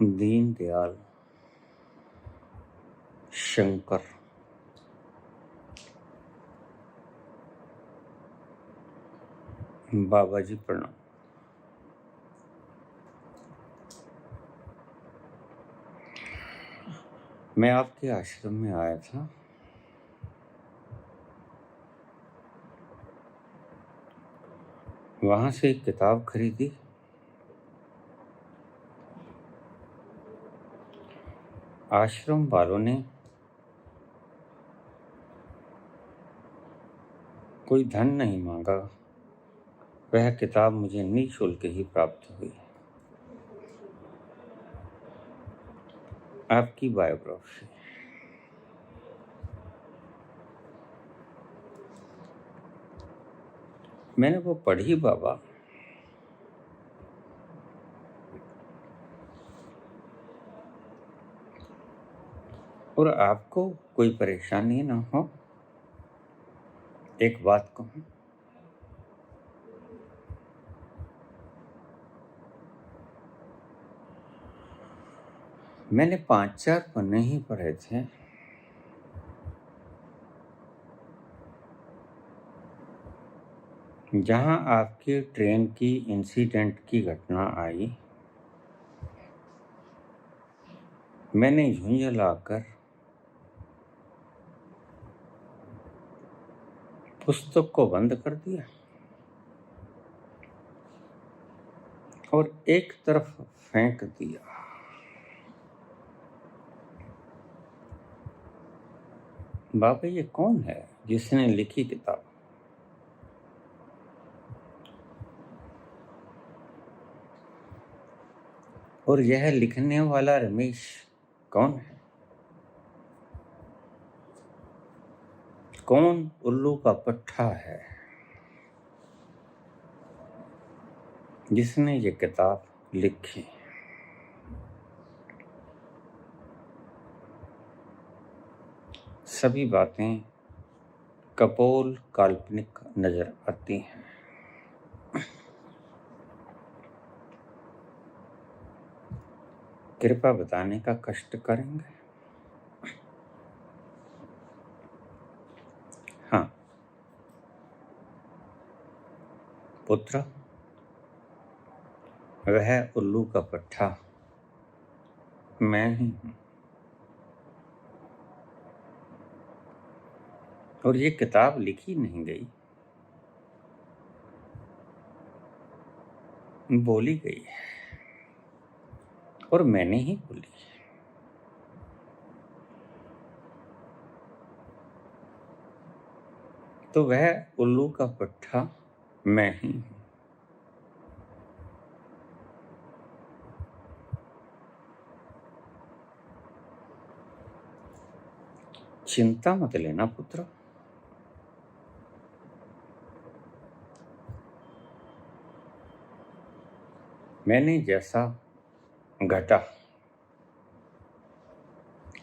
दीन दयाल शंकर बाबा जी प्रणाम। मैं आपके आश्रम में आया था। वहां से एक किताब खरीदी। आश्रम वालों ने कोई धन नहीं मांगा। वह किताब मुझे निःशुल्क ही प्राप्त हुई। आपकी बायोग्राफी। मैंने वो पढ़ी बाबा। और आपको कोई परेशानी ना हो, एक बात कहूं, मैंने 5-4 पन्ने ही पढ़े थे। जहां आपकी ट्रेन की इंसिडेंट की घटना आई, मैंने झुंझलाकर पुस्तक को बंद कर दिया और एक तरफ फेंक दिया। बाबा, ये कौन है जिसने लिखी किताब? और यह लिखने वाला रमेश कौन है? कौन उल्लू का पट्टा है जिसने ये किताब लिखी? सभी बातें कपोल काल्पनिक नजर आती हैं। कृपया बताने का कष्ट करेंगे? हाँ पुत्र, वह उल्लू का पट्टा मैं ही हूं। और ये किताब लिखी नहीं गई, बोली गई है। और मैंने ही बोली। तो वह उल्लू का पट्टा मैं ही हूं। चिंता मत लेना पुत्र। मैंने जैसा घटा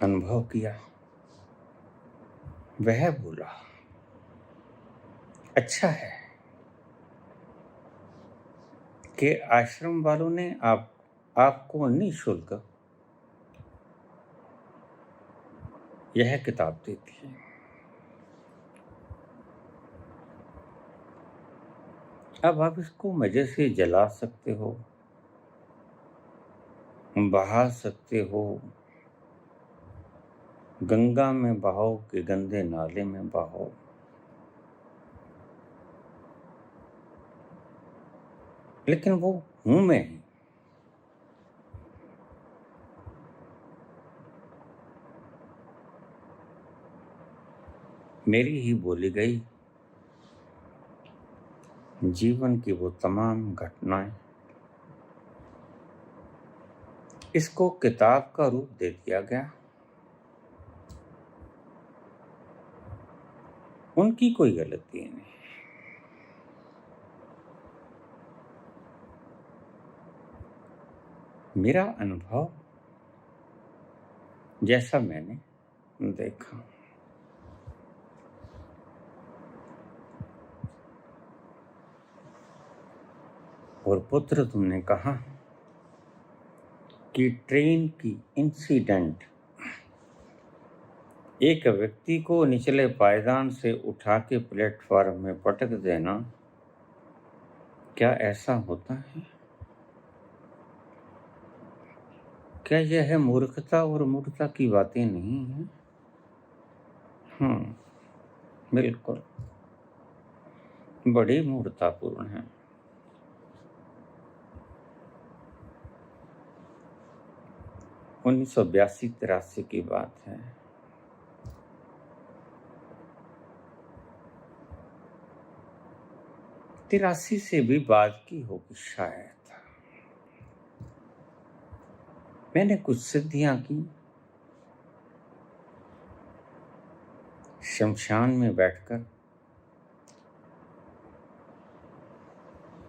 अनुभव किया वह बोला। अच्छा है कि आश्रम वालों ने आपको निःशुल्क यह किताब दी थी। अब आप इसको मजे से जला सकते हो, बहा सकते हो, गंगा में बहाओ कि गंदे नाले में बहाओ। लेकिन वो हूं मैं ही। मेरी ही बोली गई जीवन की वो तमाम घटनाएं इसको किताब का रूप दे दिया गया। उनकी कोई गलती नहीं। मेरा अनुभव जैसा मैंने देखा। और पुत्र, तुमने कहा कि ट्रेन की इंसिडेंट एक व्यक्ति को निचले पायदान से उठा के प्लेटफॉर्म में पटक देना, क्या ऐसा होता है? क्या यह मूर्खता और मूर्खता की बातें नहीं हैं? बिल्कुल, बड़ी मूर्खतापूर्ण है। 1982-83 की बात है। तिरासी से भी बाद की होगी शायद। मैंने कुछ सिद्धियां की। शमशान में बैठकर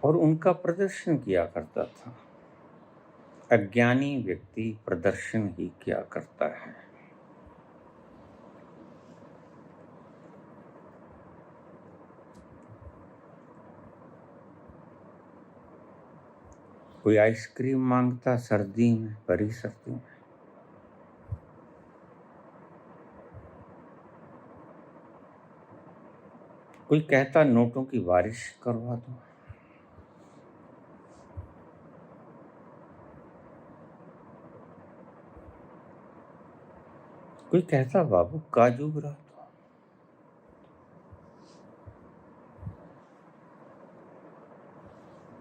और उनका प्रदर्शन किया करता था। अज्ञानी व्यक्ति प्रदर्शन ही किया करता है। कोई आइसक्रीम मांगता सर्दी में, भरी सर्दी में। कोई कहता नोटों की बारिश करवा दो। कोई कहता बाबू काजू गिरा दो।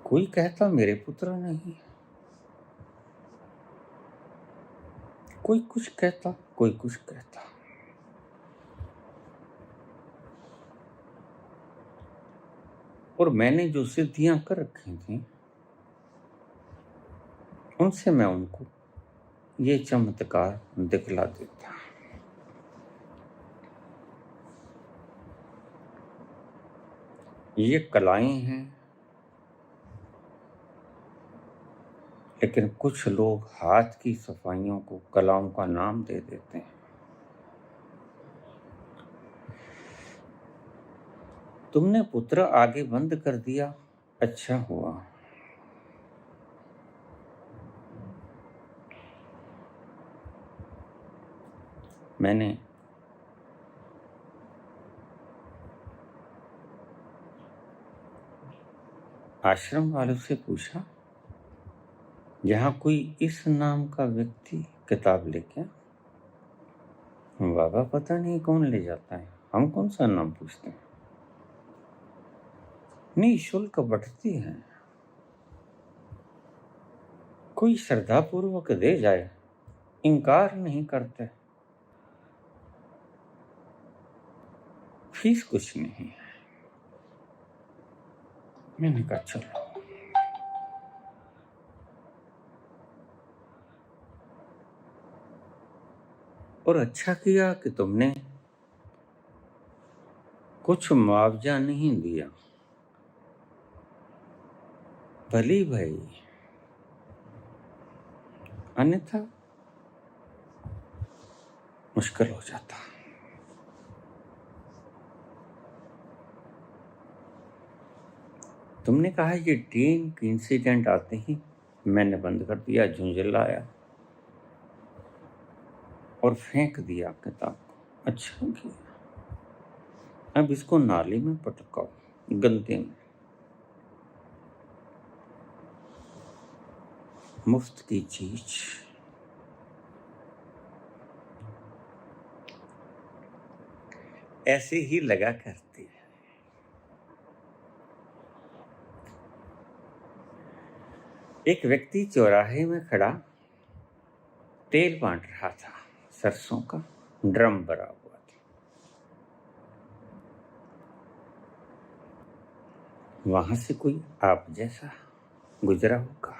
कोई कहता मेरे पुत्र नहीं। कोई कुछ कहता, कोई कुछ कहता। और मैंने जो सिद्धियां कर रखी थी, उनसे मैं उनको ये चमत्कार दिखला देता। ये कलाएं हैं, लेकिन कुछ लोग हाथ की सफाइयों को कलाओं का नाम दे देते हैं। तुमने पुत्र आगे बंद कर दिया, अच्छा हुआ। मैंने आश्रम वालों से पूछा, यहाँ कोई इस नाम का व्यक्ति किताब लेके, बाबा पता नहीं कौन ले जाता है, हम कौन सा नाम पूछते हैं। निःशुल्क बढ़ती है, कोई श्रद्धापूर्वक दे जाए, इनकार नहीं करते। फीस कुछ नहीं है। मैंने कहा चलो। और अच्छा किया कि तुमने कुछ मुआवजा नहीं दिया। भली भाई, अन्यथा मुश्किल हो जाता। तुमने कहा ये ट्रेन की इंसिडेंट आते ही मैंने बंद कर दिया, झुंझलाया और फेंक दिया किताब को। अच्छा किया। अब इसको नाली में पटकाओ, गंदे में। मुफ्त की चीज ऐसे ही लगा करती है। एक व्यक्ति चौराहे में खड़ा तेल बांट रहा था, सरसों का ड्रम भरा हुआ था। वहां से कोई आप जैसा गुजरा होगा।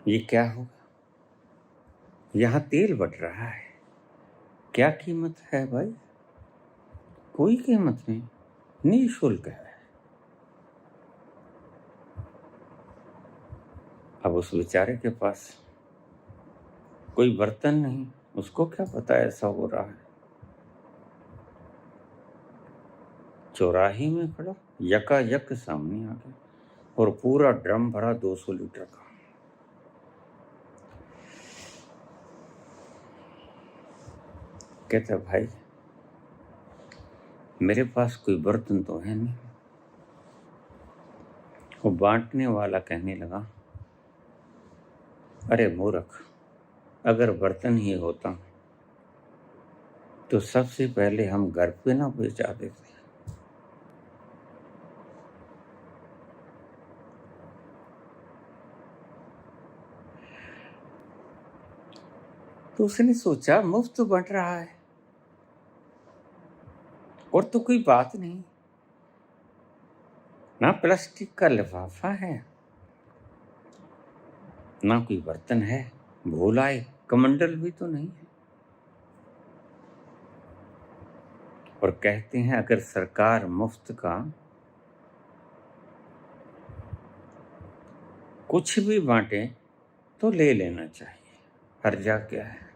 ये क्या होगा? यहाँ तेल बट रहा है, क्या कीमत है भाई? कोई कीमत नहीं, निःशुल्क है। अब उस बेचारे के पास कोई बर्तन नहीं, उसको क्या पता ऐसा हो रहा है। चौराहे में खड़ा यकायक सामने आ गया और पूरा ड्रम भरा 200 लीटर का। कहता भाई मेरे पास कोई बर्तन तो है नहीं। वो बांटने वाला कहने लगा, अरे मूर्ख, अगर बर्तन ही होता तो सबसे पहले हम घर पे ना पहुंचा देते। तो उसने सोचा मुफ्त बंट रहा है और तो कोई बात नहीं, ना प्लास्टिक का लिफाफा है, ना कोई बर्तन है, भोलाए कमंडल भी तो नहीं है। और कहते हैं अगर सरकार मुफ्त का कुछ भी बांटे तो ले लेना चाहिए, हर्जा क्या है।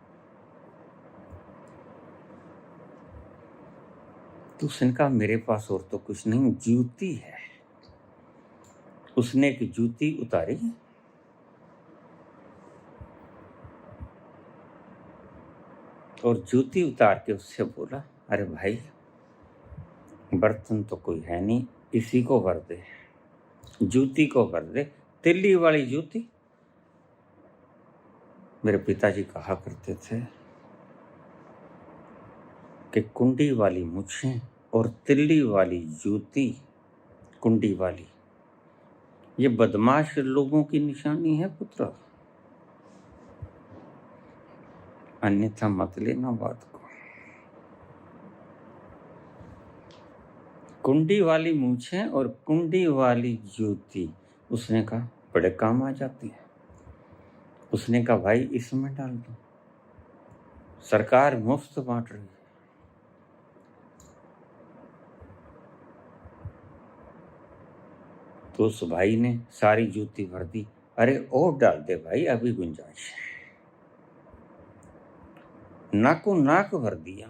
तो उसने कहा मेरे पास और तो कुछ नहीं, जूती है। उसने एक जूती उतारी और जूती उतार के उससे बोला, अरे भाई बर्तन तो कोई है नहीं, इसी को भर दे, जूती को भर दे, तिल्ली वाली जूती। मेरे पिताजी कहा करते थे कि कुंडी वाली मुछें और तिल्ली वाली जूती, कुंडी वाली, ये बदमाश लोगों की निशानी है पुत्र, अन्यथा मत लेना बात को। कुंडी वाली मूछें और कुंडी वाली जूती, उसने कहा बड़े काम आ जाती है। उसने कहा भाई इसमें डाल दो, सरकार मुफ्त बांट रही है। तो उस भाई ने सारी जूती भर दी। अरे और डाल दे भाई, अभी गुंजाइश है। नाको नाक भर दिया।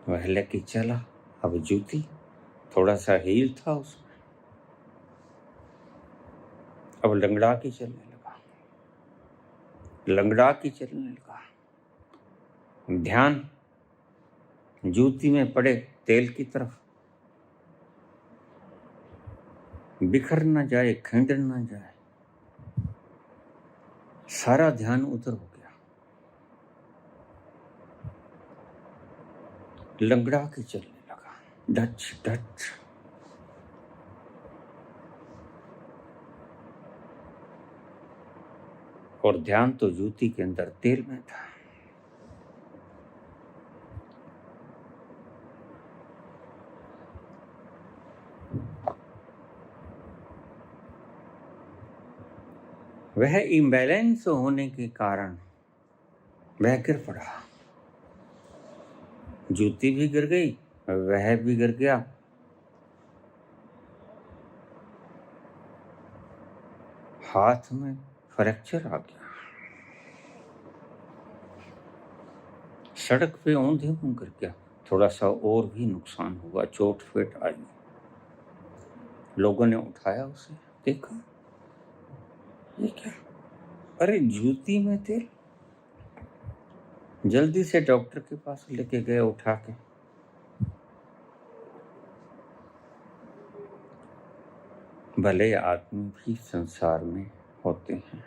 वह लेके चला। अब जूती, थोड़ा सा हील था उसमें, अब लंगड़ा के चलने लगा, लंगड़ा के चलने लगा। ध्यान जूती में पड़े तेल की तरफ, बिखर न जाए, खंड न जाए, सारा ध्यान उधर हो गया। लंगड़ा के चलने लगा, डच डच। और ध्यान तो जूती के अंदर तेल में था। वह इम्बैलेंस होने के कारण वह गिर पड़ा, जूती भी गिर गई, वह भी गिर गया। हाथ में फ्रैक्चर आ गया, सड़क पे औंधे मुंह गिर गया। थोड़ा सा और भी नुकसान हुआ, चोट फेट आई। लोगों ने उठाया उसे, देखा ये क्या, अरे जूती में तेल। जल्दी से डॉक्टर के पास लेके गए उठा के। भले आदमी भी संसार में होते हैं,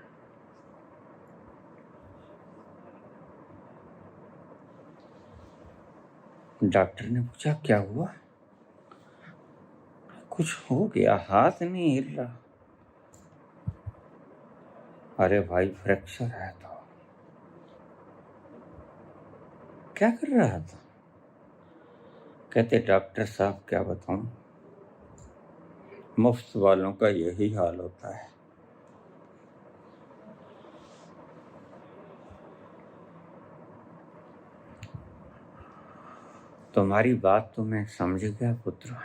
डॉक्टर ने पूछा क्या हुआ? कुछ हो गया, हाथ नहीं हिल रहा। अरे भाई फ्रैक्चर है तो क्या कर रहा था? कहते डॉक्टर साहब क्या बताऊं, मुफ्त वालों का यही हाल होता है। तुम्हारी बात तो मैं समझ गया पुत्र,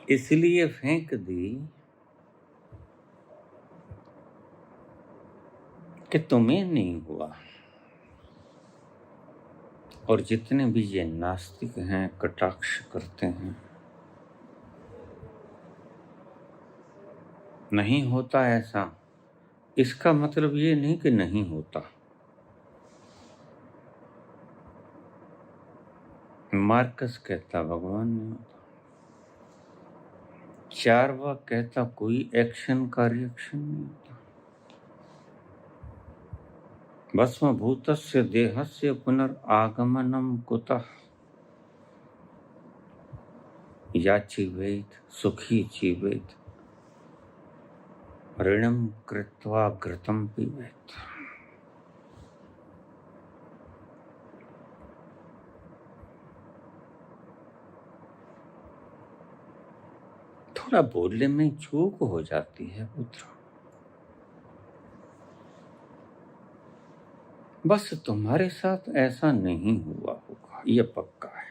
इसलिए फेंक दी कि तुम्हें नहीं हुआ, और जितने भी ये नास्तिक हैं, कटाक्ष करते हैं, नहीं होता ऐसा, इसका मतलब ये नहीं कि नहीं होता। मार्कस कहता भगवान नहीं होता, चार्वाक कहता कोई एक्शन का रिएक्शन नहीं होता। भस्मभूतस्य देहस्य पुनरागमनम कुतः याचिवेत सुखी जीवेत ऋणम कृत्वा घृतम पीवेत। थोड़ा बोलने में चूक हो जाती है पुत्र, बस तुम्हारे साथ ऐसा नहीं हुआ होगा, ये पक्का है।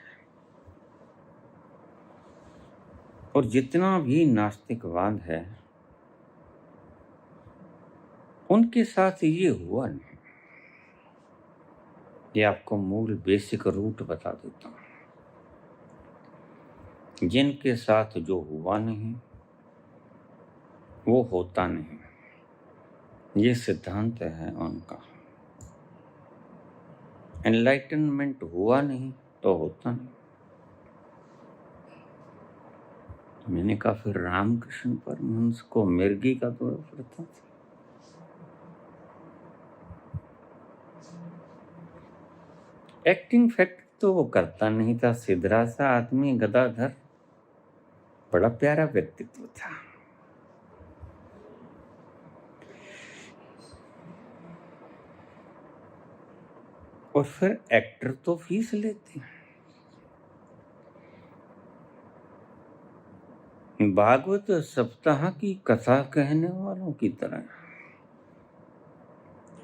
और जितना भी नास्तिकवाद है उनके साथ ये हुआ नहीं। ये आपको मूल बेसिक रूट बता देता हूं। जिनके साथ जो हुआ नहीं वो होता नहीं, ये सिद्धांत है उनका। एनलाइटनमेंट हुआ नहीं तो होता नहीं। मैंने कहा फिर रामकृष्ण परमहंस को मिर्गी का दौरा पड़ता था। एक्टिंग फैक्ट तो वो करता नहीं था, सिद्धरा सा आदमी गदाधर, बड़ा प्यारा व्यक्तित्व था। और फिर एक्टर तो फीस लेते हैं। भागवत सप्ताह की कथा कहने वालों की तरह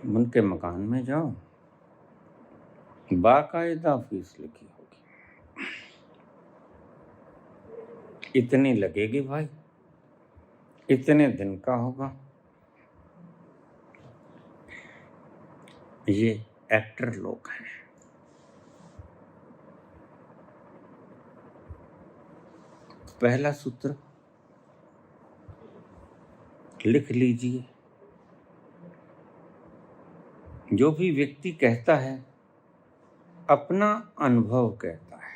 उनके मकान में जाओ, बाकायदा फीस लिखी होगी, इतनी लगेगी भाई, इतने दिन का होगा। ये एक्टर लोग हैं। पहला सूत्र लिख लीजिए, जो भी व्यक्ति कहता है अपना अनुभव कहता है,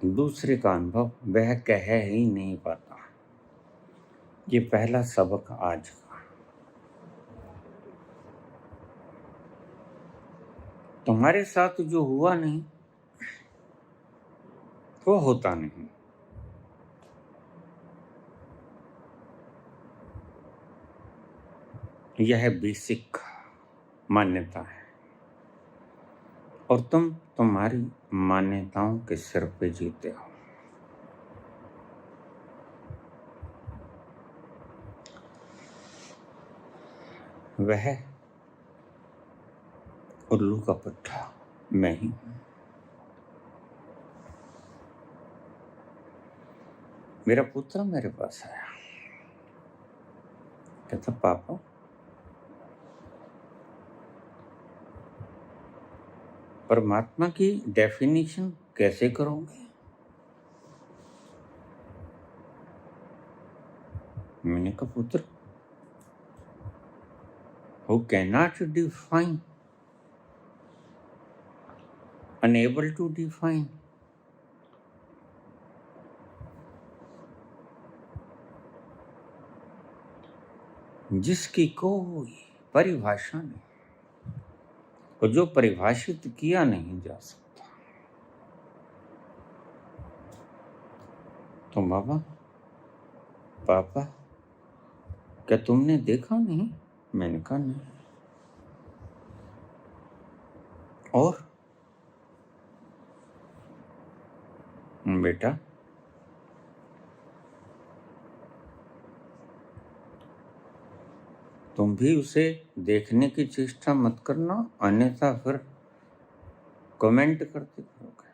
दूसरे का अनुभव वह कह ही नहीं पाता। ये पहला सबक आज का। तुम्हारे साथ जो हुआ नहीं वो होता नहीं। यह बेसिक मान्यता है और तुम तुम्हारी मान्यताओं के सिर पे जीते हो। वह उल्लू का पट्टा मैं ही हूं। मेरा पुत्र मेरे पास आया, कहता पापा परमात्मा की डेफिनेशन कैसे करोगे? मैंने कहा पुत्र, who cannot define, unable to define, जिसकी कोई परिभाषा नहीं और जो परिभाषित किया नहीं जा सकता। तो बाबा पापा क्या तुमने देखा नहीं? मैंने कहा नहीं। और बेटा तुम भी उसे देखने की चेष्टा मत करना, अन्यथा फिर कमेंट करते रहोगे।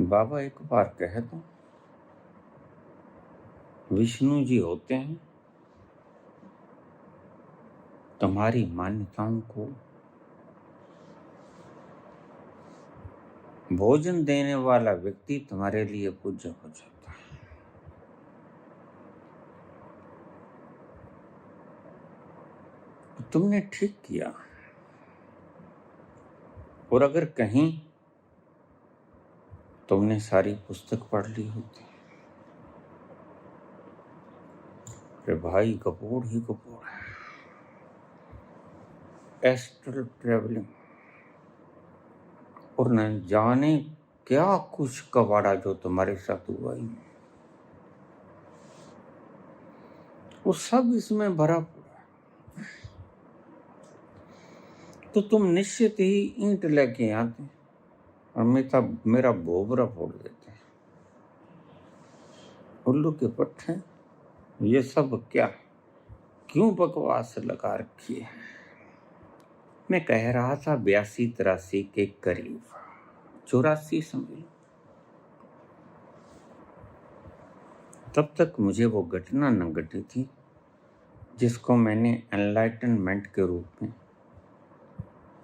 बाबा एक बार कह दो, विष्णु जी होते हैं, तुम्हारी मान्यताओं को भोजन देने वाला व्यक्ति तुम्हारे लिए पूज्य हो जाता है। तुमने ठीक किया। और अगर कहीं तुमने सारी पुस्तक पढ़ ली होती, अरे भाई कपूर ही कपूर है, एस्ट्रल ट्रेवलिंग, और न जाने क्या कुछ कबाड़ा जो तुम्हारे साथ हुआ ही, वो सब इसमें भरा पड़ा है। तो तुम निश्चित ही ईंट लेके आते और मेरा बोबरा फोड़ देते। उल्लू के पट्टे, ये सब क्या, क्यों बकवास लगा रखी है। मैं कह रहा था 82-83 के करीब, 84 समझ लो, तब तक मुझे वो घटना न घटी थी जिसको मैंने एनलाइटनमेंट के रूप में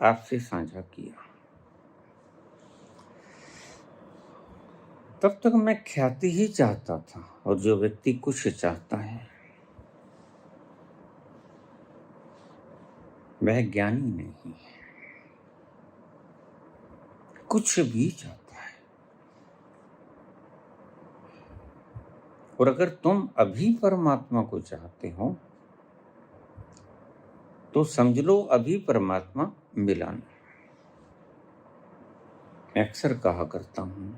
आपसे साझा किया। तब तक मैं ख्याति ही चाहता था, और जो व्यक्ति कुछ चाहता है वह ज्ञानी नहीं है, कुछ भी चाहता है। और अगर तुम अभी परमात्मा को चाहते हो तो समझ लो अभी परमात्मा मिला नहीं। मैं अक्सर कहा करता हूं,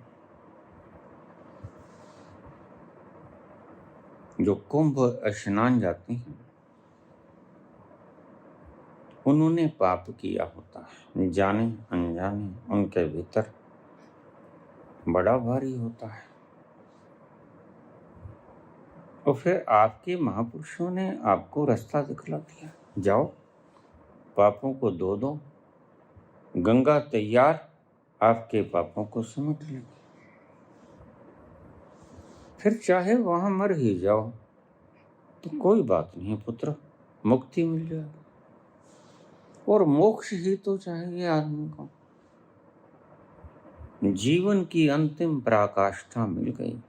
जो कुंभ स्नान जाते हैं उन्होंने पाप किया होता है, जाने अनजाने उनके भीतर बड़ा भारी होता है। और फिर आपके महापुरुषों ने आपको रास्ता दिखला दिया, जाओ पापों को धो दो, गंगा तैयार, आपके पापों को समेट लेंगे। फिर चाहे वहां मर ही जाओ तो कोई बात नहीं पुत्र, मुक्ति मिल जाएगी। और मोक्ष ही तो चाहिए आदमी को। जीवन की अंतिम पराकाष्ठा मिल गई,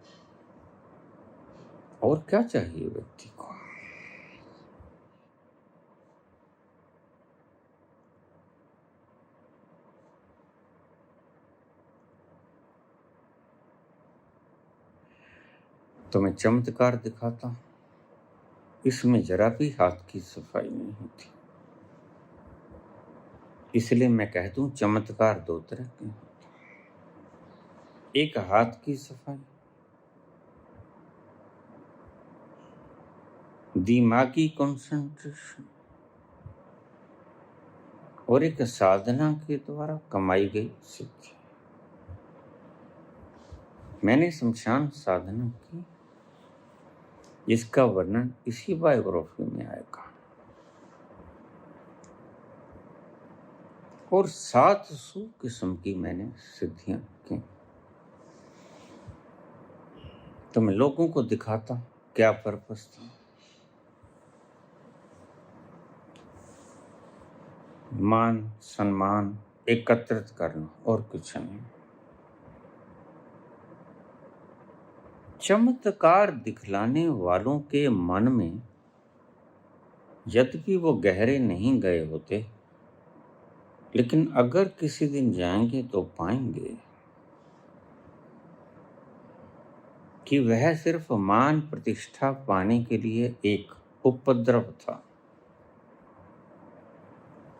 और क्या चाहिए व्यक्ति को। तो मैं चमत्कार दिखाता हूं, इसमें जरा भी हाथ की सफाई नहीं होती। इसलिए मैं कह दूं चमत्कार दो तरह के होते हैं। एक हाथ की सफाई, दिमागी कंसंट्रेशन, और एक साधना के द्वारा कमाई गई सिद्धि। मैंने शमशान साधना की, जिसका वर्णन इसी बायोग्राफी में आएगा। और 700 किस्म की मैंने सिद्धियां की। तो मैं लोगों को दिखाता क्या पर्पस था। मान सम्मान एकत्रित करना और कुछ नहीं। चमत्कार दिखलाने वालों के मन में यद्यपि वो गहरे नहीं गए होते, लेकिन अगर किसी दिन जाएंगे तो पाएंगे कि वह सिर्फ मान प्रतिष्ठा पाने के लिए एक उपद्रव था,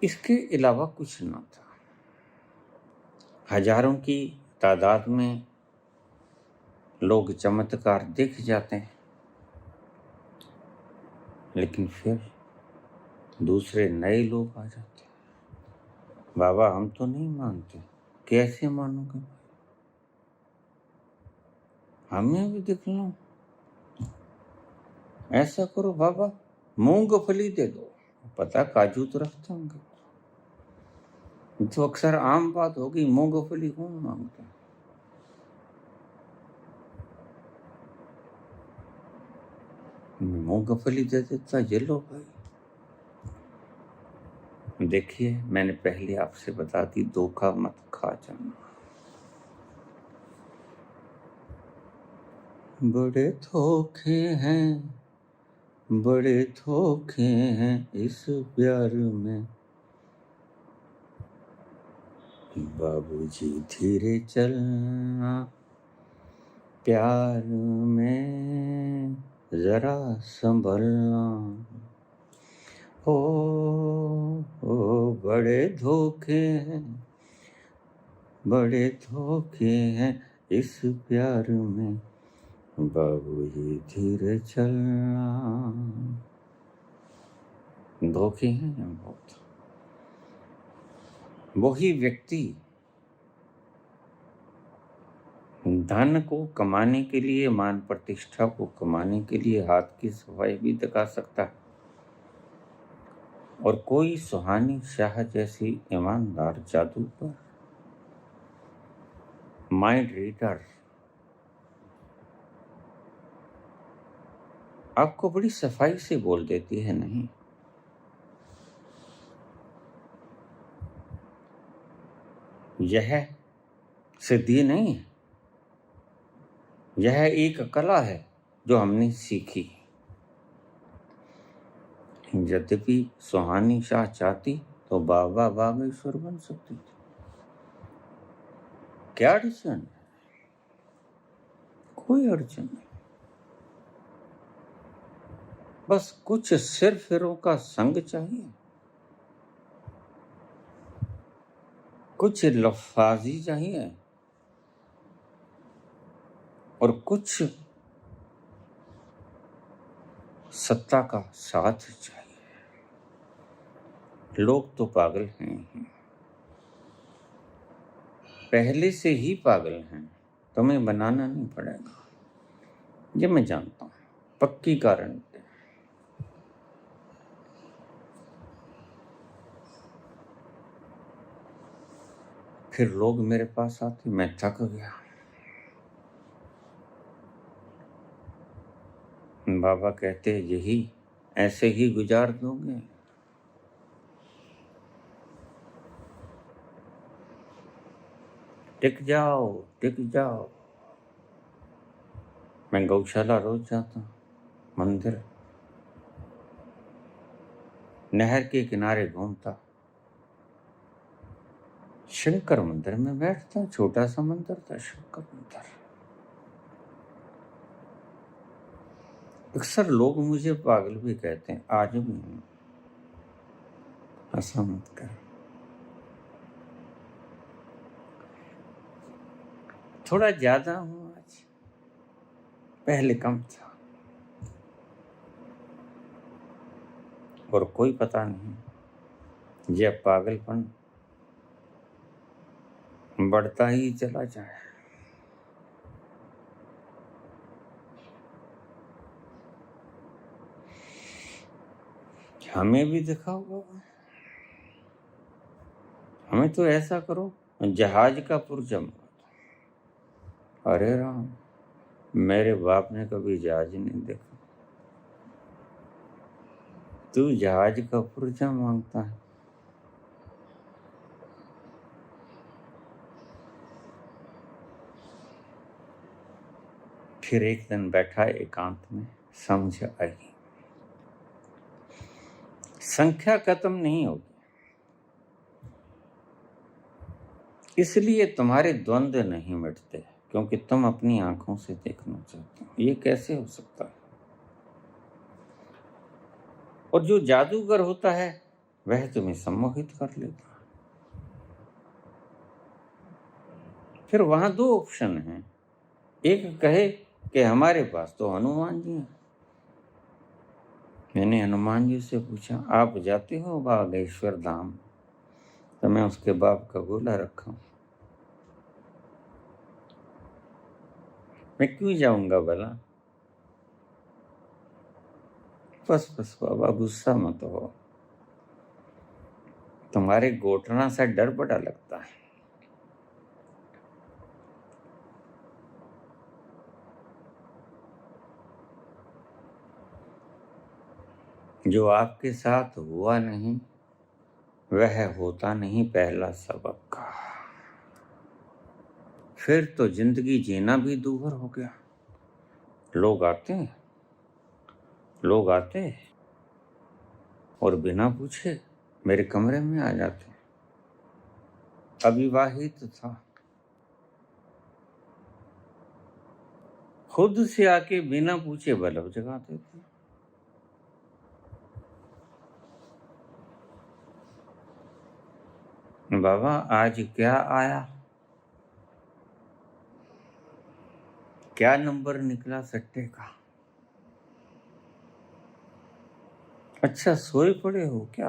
इसके अलावा कुछ न था। हजारों की तादाद में लोग चमत्कार देख जाते हैं, लेकिन फिर दूसरे नए लोग आ जाते हैं, बाबा हम तो नहीं मानते। कैसे मानोगे, हमें भी दिखलाओ। ऐसा करो बाबा, मूंगफली दे दो, पता काजू तो रखते होंगे। तो अक्सर आम बात होगी, मूंगफली कौन मांगता है। मूंगफली दे देता, ये लो भाई। देखिए, मैंने पहले आपसे बता दी, धोखा मत खा जाना। बड़े धोखे हैं, बड़े धोखे हैं इस प्यार में, बाबूजी धीरे चलना, प्यार में जरा संभलना। ओ बड़े धोखे हैं, बड़े धोखे हैं इस प्यार में, बाबूजी धीरे चलना। धोखे हैं हम बहुत। वही व्यक्ति धन को कमाने के लिए, मान प्रतिष्ठा को कमाने के लिए हाथ की सफाई भी दिखा सकता है, और कोई सुहानी शाह जैसी ईमानदार जादू पर माइंड रीडर आपको बड़ी सफाई से बोल देती है, नहीं, यह सिद्धि नहीं है, यह एक कला है जो हमने सीखी। यद्यपि सुहानी शाह चाहती तो बाबा बागेश्वर बन सकती थी। क्या अड़चन? कोई अड़चन नहीं, बस कुछ सिरफिरों का संग चाहिए, कुछ लफाजी चाहिए, और कुछ सत्ता का साथ चाहिए। लोग तो पागल हैं, पहले से ही पागल हैं, तुम्हें बनाना नहीं पड़ेगा, ये मैं जानता हूं, पक्की गारंटी। फिर लोग मेरे पास आते, मैं थक गया, बाबा कहते यही ऐसे ही गुजार दोगे? टिक जाओ, टिक जाओ। मैं गौशाला रोज जाता, मंदिर, नहर के किनारे घूमता, शंकर मंदिर में बैठता, छोटा सा मंदिर था शंकर मंदिर। अक्सर लोग मुझे पागल भी कहते हैं, आज भी हूं, ऐसा मत कर। थोड़ा ज्यादा हूं आज, पहले कम था, और कोई पता नहीं यह पागलपन बढ़ता ही चला जाए। हमें भी दिखाओ, हमें तो ऐसा करो जहाज का पुर्जा मंगा। अरे राम, मेरे बाप ने कभी जहाज नहीं देखा, तू जहाज का पुर्जा मांगता है? फिर एक दिन बैठा एकांत में, समझ आई, संख्या खत्म नहीं होगी, इसलिए तुम्हारे द्वंद्व नहीं मिटते, क्योंकि तुम अपनी आंखों से देखना चाहते हो। ये कैसे हो सकता है? और जो जादूगर होता है वह तुम्हें सम्मोहित कर लेता है। फिर वहां दो ऑप्शन हैं, एक कहे कि हमारे पास तो हनुमान जी हैं। मैंने हनुमान जी से पूछा, आप जाते हो बागेश्वर धाम? तो मैं उसके बाप का गोला रखा हूं, मैं क्यों जाऊंगा भला? बस बाबा, गुस्सा मत हो, तुम्हारे घोटना सा डर बड़ा लगता है। जो आपके साथ हुआ नहीं वह होता नहीं पहला सबक का। फिर तो जिंदगी जीना भी दूभर हो गया। लोग आते और बिना पूछे मेरे कमरे में आ जाते। अविवाहित था, खुद से आके बिना पूछे बल्ब जगाते थे। बाबा आज क्या आया, क्या नंबर निकला सट्टे का? अच्छा सोए पड़े हो क्या?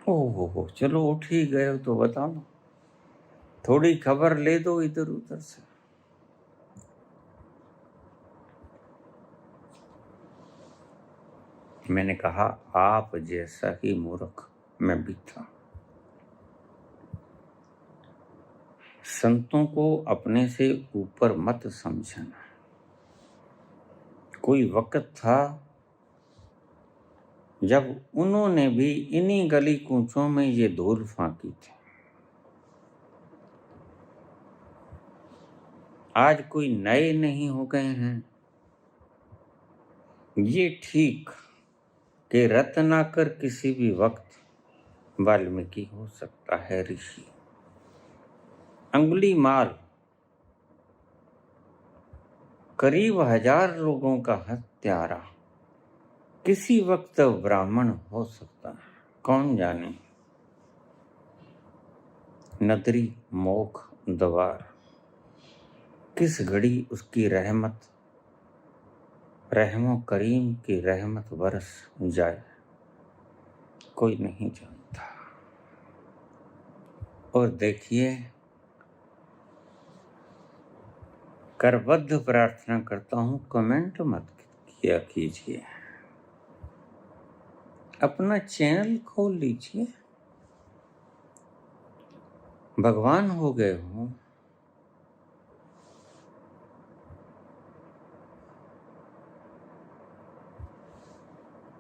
ओहो चलो उठ ही गए हो तो बताओ, थोड़ी खबर ले दो इधर उधर से। मैंने कहा आप जैसा ही मूर्ख मैं भी था। संतों को अपने से ऊपर मत समझना। कोई वक्त था जब उन्होंने भी इन्हीं गली कूचों में ये धूल फांकी थी। आज कोई नए नहीं हो गए हैं। ये ठीक कि रत्नाकर किसी भी वक्त वाल्मीकि हो सकता है ऋषि। अंगुलीमाल करीब 1000 लोगों का हत्यारा किसी वक्त ब्राह्मण हो सकता है, कौन जाने। नदरी मोख द्वार किस घड़ी उसकी रहमो करीम की रहमत बरस जाए, कोई नहीं जानता। और देखिए, करबद्ध प्रार्थना करता हूं, कमेंट मत किया कीजिए, अपना चैनल खोल लीजिए। भगवान हो गए हो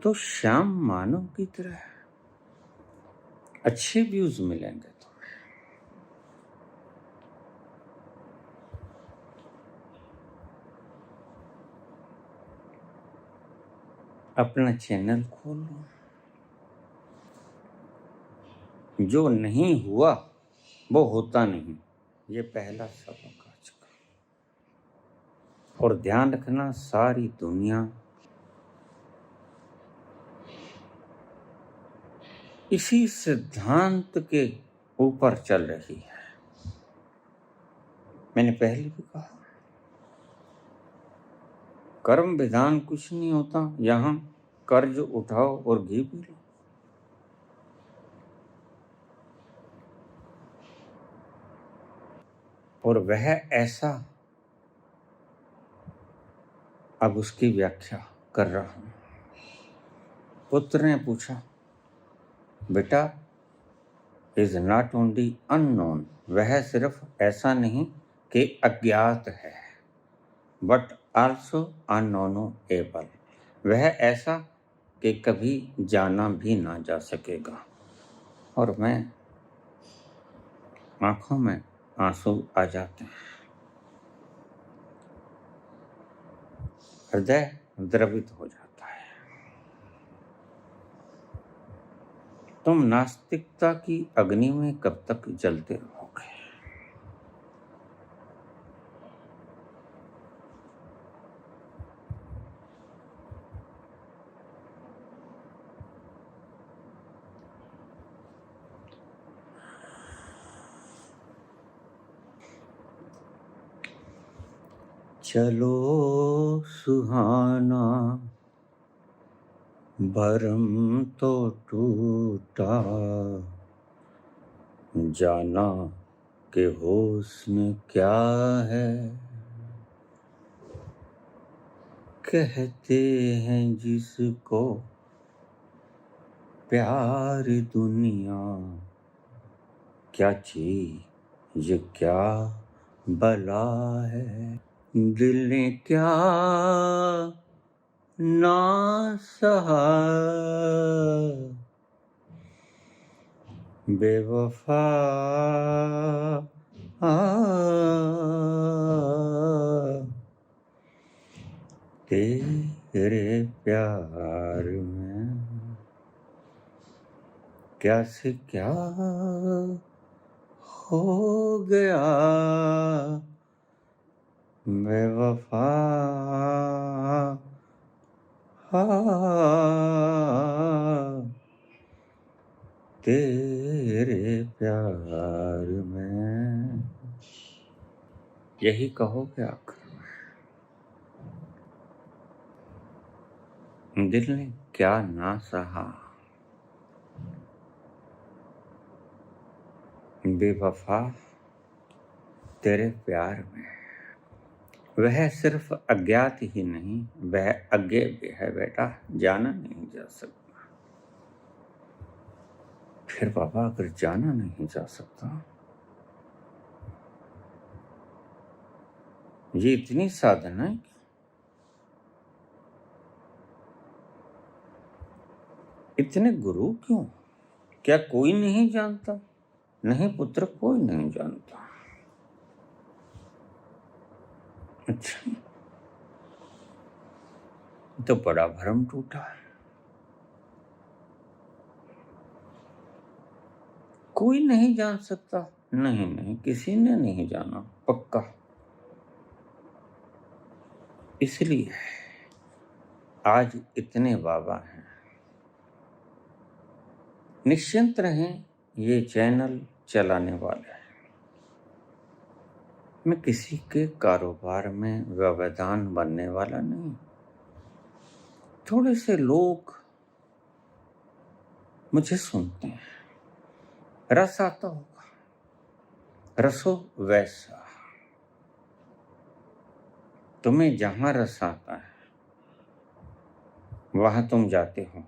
तो श्याम मानव की तरह अच्छे व्यूज मिलेंगे तुम्हें। अपना चैनल खोलो। जो नहीं हुआ वो होता नहीं, ये पहला सबक आज का। और ध्यान रखना, सारी दुनिया इसी सिद्धांत के ऊपर चल रही है। मैंने पहले भी कहा, कर्म विधान कुछ नहीं होता, यहां कर्ज उठाओ और घी पी लो। और वह ऐसा, अब उसकी व्याख्या कर रहा हूं। पुत्र ने पूछा, बेटा इज नॉट ओनली अननोन, वह सिर्फ ऐसा नहीं कि अज्ञात है, बट आल्सो अननोएबल, वह ऐसा कि कभी जाना भी ना जा सकेगा। और मैं आंखों में आंसू आ जाते हैं, हृदय द्रवित हो जाता है। तुम नास्तिकता की अग्नि में कब तक जलते रहोगे? चलो सुहाना भरम तो टूटा, जाना कि हुस्न क्या है, कहते हैं जिसको प्यार दुनिया, क्या चीज क्या बला है, दिल ने क्या ना सहा, बेवफा तेरे प्यार में क्या से क्या हो गया, बेवफा तेरे प्यार में। यही कहोगे आखिर में, दिल ने क्या ना सहा, बेवफा तेरे प्यार में। वह सिर्फ अज्ञात ही नहीं, वह अज्ञे भी है बेटा, जाना नहीं जा सकता। फिर बाबा अगर जाना नहीं जा सकता, ये इतनी साधना है, इतने गुरु क्यों? क्या कोई नहीं जानता? नहीं पुत्र, कोई नहीं जानता। अच्छा, तो बड़ा भ्रम टूटा। कोई नहीं जान सकता? नहीं नहीं, किसी ने नहीं जाना, पक्का। इसलिए आज इतने बाबा हैं। निश्चिंत रहें, ये चैनल चलाने वाले हैं। मैं किसी के कारोबार में व्यवधान बनने वाला नहीं। थोड़े से लोग मुझे सुनते हैं, रस आता होगा, रसो वैसा। तुम्हें जहां रस आता है वहां तुम जाते हो।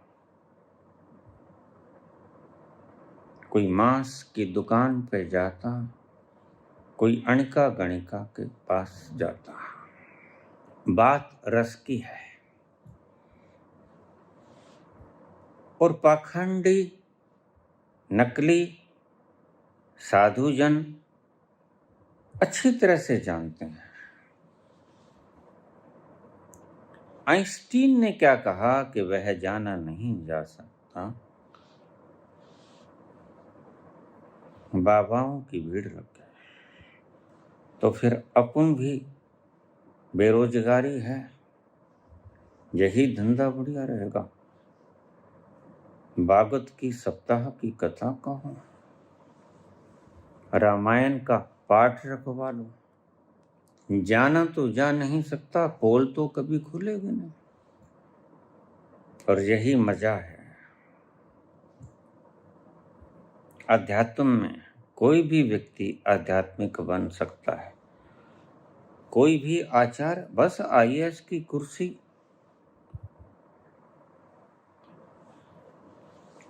कोई मांस की दुकान पे जाता, कोई अणिका गणिका के पास जाता। बात रस की है। और पाखंडी नकली साधुजन अच्छी तरह से जानते हैं। आइंस्टीन ने क्या कहा कि वह जाना नहीं जा सकता। बाबाओं की भीड़ लग गई। तो फिर अपन भी बेरोजगारी है, यही धंधा बढ़िया रहेगा। भागवत की सप्ताह की कथा कहो, रामायण का पाठ रखवा लो। जाना तो जा नहीं सकता, पोल तो कभी खुलेगा नहीं। और यही मजा है अध्यात्म में। कोई भी व्यक्ति आध्यात्मिक बन सकता है, कोई भी आचार्य, बस आईएएस की कुर्सी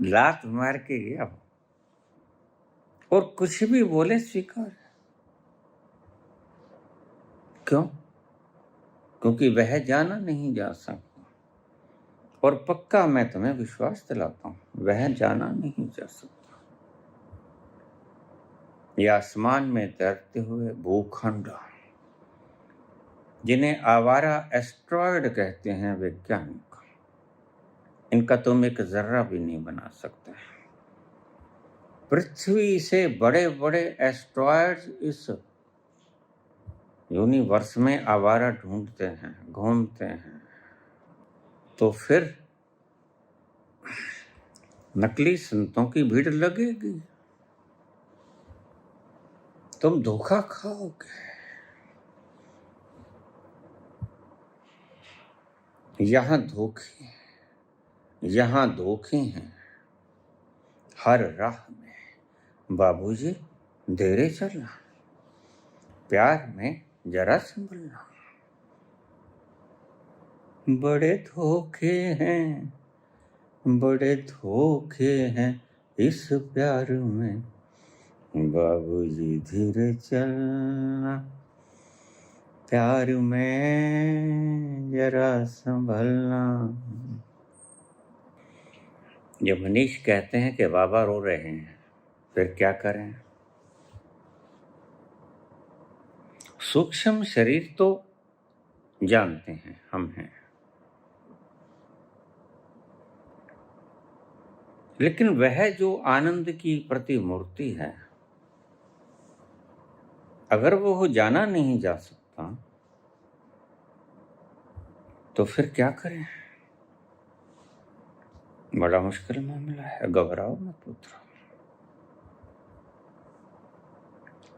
लात मार के गया और कुछ भी बोले स्वीकार। क्यों? क्योंकि वह जाना नहीं जा सकता। और पक्का मैं तुम्हें विश्वास दिलाता हूं, वह जाना नहीं जा सकता। ये आसमान में तैरते हुए भूखंड, जिन्हें आवारा एस्ट्रॉयड कहते हैं वैज्ञानिक, इनका तुम एक जर्रा भी नहीं बना सकते। पृथ्वी से बड़े बड़े एस्ट्रॉयड्स इस यूनिवर्स में आवारा ढूंढते हैं, घूमते हैं। तो फिर नकली संतों की भीड़ लगेगी, तुम धोखा खाओगे। यहां धोखे हैं हर राह में। बाबूजी धीरे चलना, प्यार में जरा संभलना। बड़े धोखे हैं इस प्यार में, बाबूजी धीरे चलना। प्यार में जरा संभलना। जब मनीष कहते हैं कि बाबा रो रहे हैं, फिर क्या करें? सूक्ष्म शरीर तो जानते हैं हम हैं, लेकिन वह जो आनंद की प्रतिमूर्ति है, अगर वो जाना नहीं जा सकता तो फिर क्या करें? बड़ा मुश्किल मामला है। घबराओ मत पुत्र,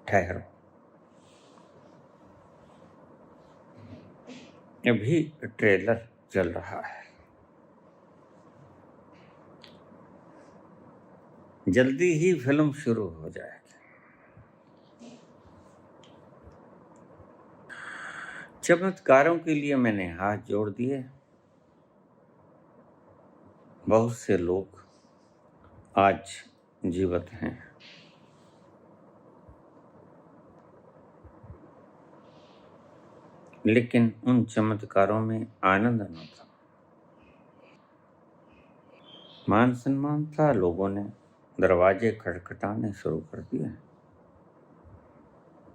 ठहरो। अभी ट्रेलर चल रहा है, जल्दी ही फिल्म शुरू हो जाएगी। चमत्कारों के लिए मैंने हाथ जोड़ दिए। बहुत से लोग आज जीवित हैं, लेकिन उन चमत्कारों में आनंद न था। मान सम्मान था, लोगों ने दरवाजे खटखटाने शुरू कर दिए।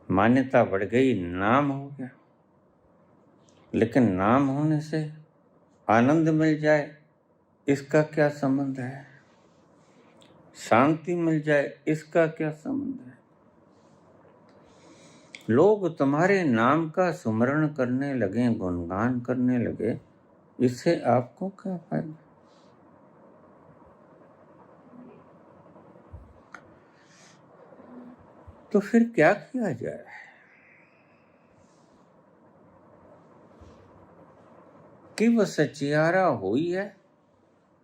मान्यता बढ़ गई, नाम हो गया। लेकिन नाम होने से आनंद मिल जाए, इसका क्या संबंध है? शांति मिल जाए, इसका क्या संबंध है? लोग तुम्हारे नाम का सुमरण करने लगे, गुणगान करने लगे, इससे आपको क्या फायदा? तो फिर क्या किया जाए? कि वह सचियारा हुई है,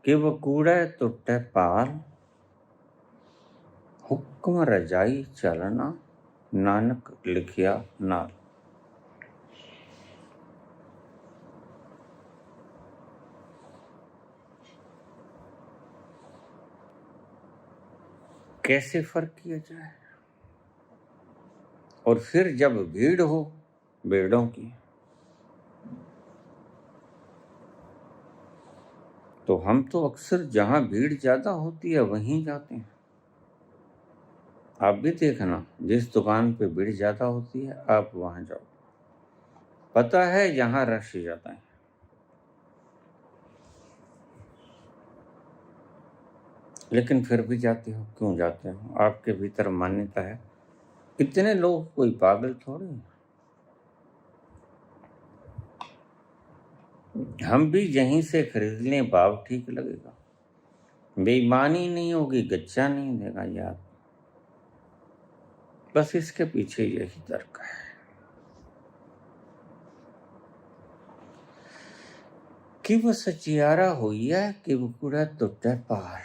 कि वह कूड़ा टुटे पाल, हुक्म रजाई चलना, नानक लिखिया नाल। कैसे फर्क किया जाए? और फिर जब भीड़ हो भेड़ों की, तो हम तो अक्सर जहां भीड़ ज्यादा होती है वहीं जाते हैं। आप भी देखना, जिस दुकान पे भीड़ ज्यादा होती है आप वहां जाओ। पता है यहाँ रश ज्यादा है, लेकिन फिर भी जाते हो। क्यों जाते हो? आपके भीतर मान्यता है, इतने लोग कोई पागल थोड़े हैं। हम भी यहीं से खरीद लें, भाव ठीक लगेगा, बेईमानी नहीं होगी, गच्चा नहीं देगा यार। बस इसके पीछे यही तर्क है कि वो सचियारा हुई है, कि वो कूड़ा टुटे पार,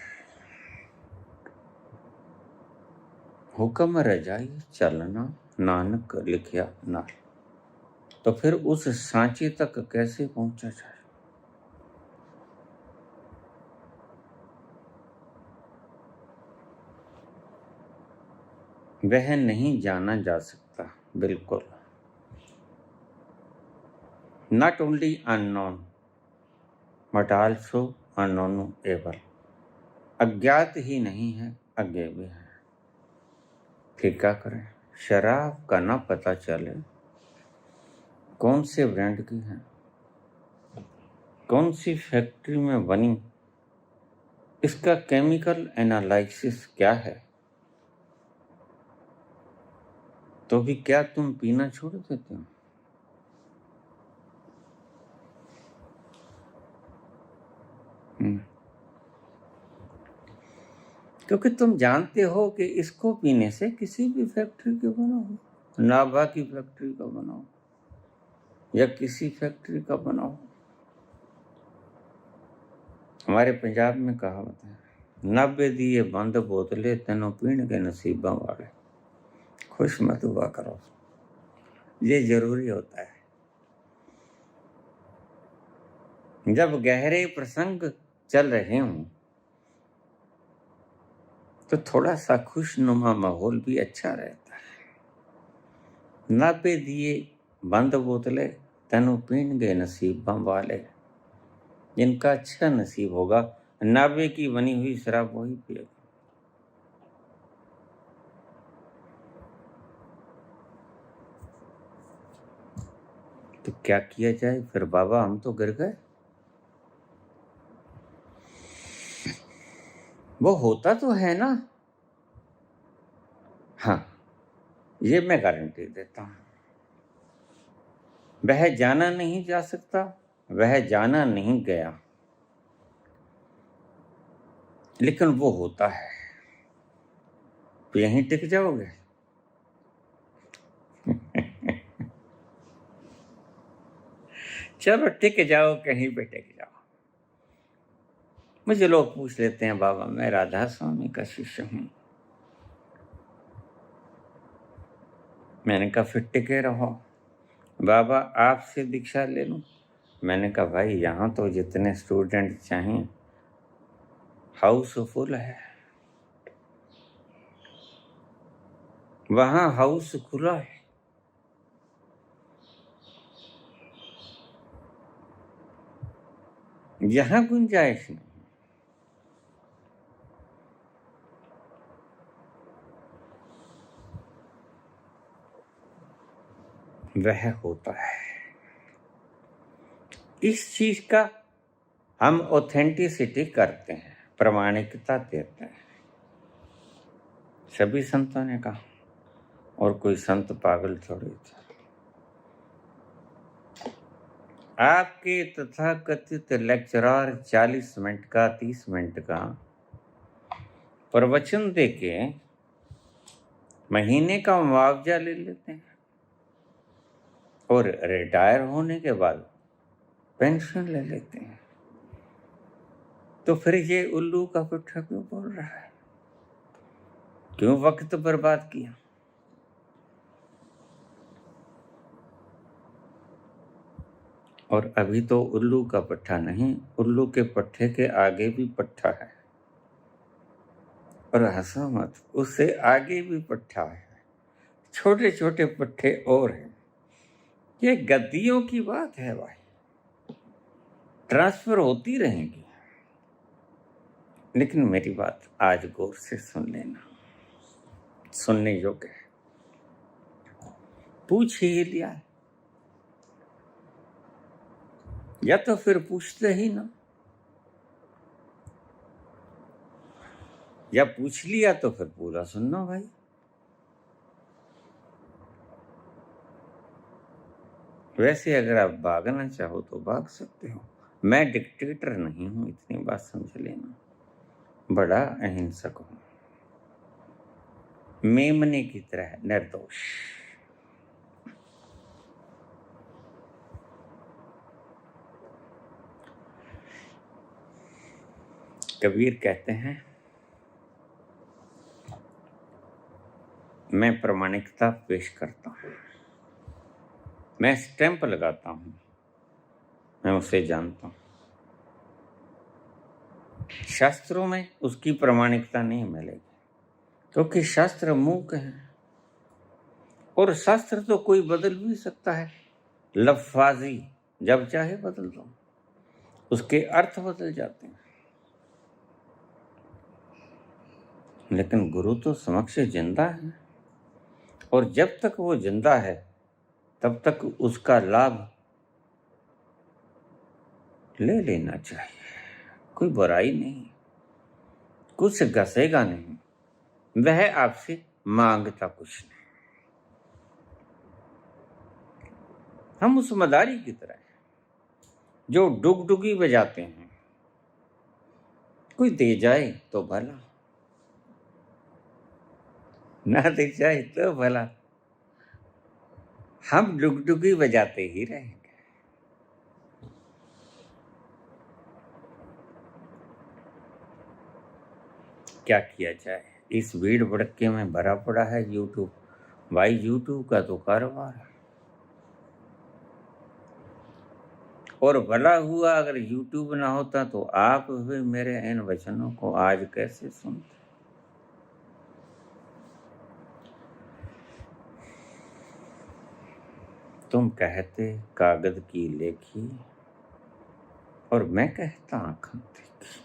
हुक्म रजाई चलना, नानक लिखिया नाल। तो फिर उस सांचे तक कैसे पहुंचा जाए? वह नहीं जाना जा सकता, बिल्कुल। Not only unknown but also unknowable. अज्ञात ही नहीं है, अज्ञे भी है। फिर क्या करें? शराब का ना पता चले कौन से ब्रांड की है, कौन सी फैक्ट्री में बनी, इसका केमिकल एनालिसिस क्या है, तो भी क्या तुम पीना छोड़ देते हो? क्योंकि तुम जानते हो कि इसको पीने से किसी भी फैक्ट्री के बना हो, नाभा की फैक्ट्री का बनाओ या किसी फैक्ट्री का बनाओ। हमारे पंजाब में कहावत है, 90 दिए बंद बोतले तेनों पीण के नसीबा वाले। खुश मत हुआ करो, ये जरूरी होता है। जब गहरे प्रसंग चल रहे हों तो थोड़ा सा खुशनुमा माहौल भी अच्छा रहता है। 90 दिए बंद बोतले तेनों पीन गए नसीबां वाले। जिनका अच्छा नसीब होगा, 90 की बनी हुई शराब वही पिएगा। तो क्या किया जाए फिर बाबा, हम तो गिर गए। वो होता तो है ना। हाँ, ये मैं गारंटी देता हूं। वह जाना नहीं जा सकता, वह जाना नहीं गया, लेकिन वो होता है। तो यहीं टिक जाओगे? चलो टिक जाओ, कहीं पे टिक जाओ। मुझे लोग पूछ लेते हैं, बाबा मैं राधा स्वामी का शिष्य हूं। मैंने कहा फिर टिके रहो। बाबा आपसे दीक्षा ले लूं? मैंने कहा भाई यहाँ तो जितने स्टूडेंट चाहें, हाउसफुल है। वहां हाउस खुला है। यहां गुंजाइश नहीं। वह होता है। इस चीज का हम ऑथेंटिसिटी करते हैं, प्रामाणिकता देते हैं। सभी संतों ने कहा, और कोई संत पागल थोड़ी था। आपके तथाकथित लेक्चरर 40 मिनट का 30 मिनट का प्रवचन देके महीने का मुआवजा ले लेते हैं, और रिटायर होने के बाद पेंशन ले लेते हैं। तो फिर ये उल्लू का पुट्ठा क्यों बोल रहा है? क्यों वक्त बर्बाद किया? और अभी तो उल्लू का पट्ठा नहीं, उल्लू के पट्टे के आगे भी पट्ठा है। और हंसो मत, उससे आगे भी पट्ठा है, छोटे छोटे पट्टे और हैं। ये गद्दियों की बात है भाई, ट्रांसफर होती रहेंगी। लेकिन मेरी बात आज गौर से सुन लेना, सुनने योग्य है। पूछ ही लिया है, या तो फिर पूछते ही ना, या पूछ लिया तो फिर पूरा सुनना भाई। वैसे अगर आप भागना चाहो तो भाग सकते हो। मैं डिक्टेटर नहीं हूं, इतनी बात समझ लेना। बड़ा अहिंसक हूं, मेमने की तरह निर्दोष। कबीर कहते हैं, मैं प्रामाणिकता पेश करता हूं, मैं स्टैंप लगाता हूं, मैं उसे जानता हूं। शास्त्रों में उसकी प्रामाणिकता नहीं मिलेगी, क्योंकि शास्त्र मूक है, और शास्त्र तो कोई बदल भी सकता है। लफ्ज़ी जब चाहे बदल दो, उसके अर्थ बदल जाते हैं। लेकिन गुरु तो समक्ष जिंदा है, और जब तक वो जिंदा है तब तक उसका लाभ ले लेना चाहिए। कोई बुराई नहीं, कुछ घसेगा नहीं, वह आपसे मांगता कुछ नहीं। हम उस मदारी की तरह हैं जो डुगडुगी बजाते हैं। कोई दे जाए तो भला, ना दे जाए तो भला, हम डुगडुगी बजाते ही रहेंगे। क्या किया जाए, इस भीड़ भड़के में भरा पड़ा है यूट्यूब। भाई यूट्यूब का तो कारोबार है, और भला हुआ अगर यूट्यूब ना होता तो आप भी मेरे इन वचनों को आज कैसे सुनते। तुम कहते कागज की लेखी और मैं कहता आंखों देखी।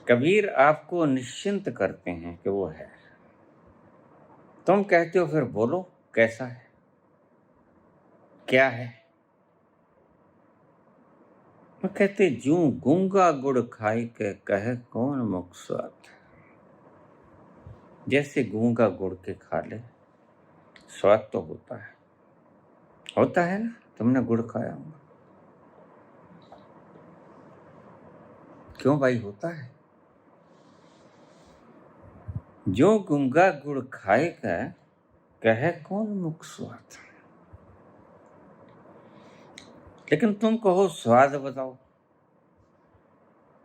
कबीर आपको निश्चिंत करते हैं कि वो है। तुम कहते हो फिर बोलो कैसा है, क्या है। मैं कहते जूं गूंगा गुड़ खाई के कहे कौन मुख स्वाद। जैसे गूंगा गुड़ के खा ले, स्वाद तो होता है ना। तुमने गुड़ खाया होगा, क्यों भाई होता है। जो गूंगा गुड़ खाएगा कहे कौन मुख स्वाद। लेकिन तुम कहो स्वाद बताओ,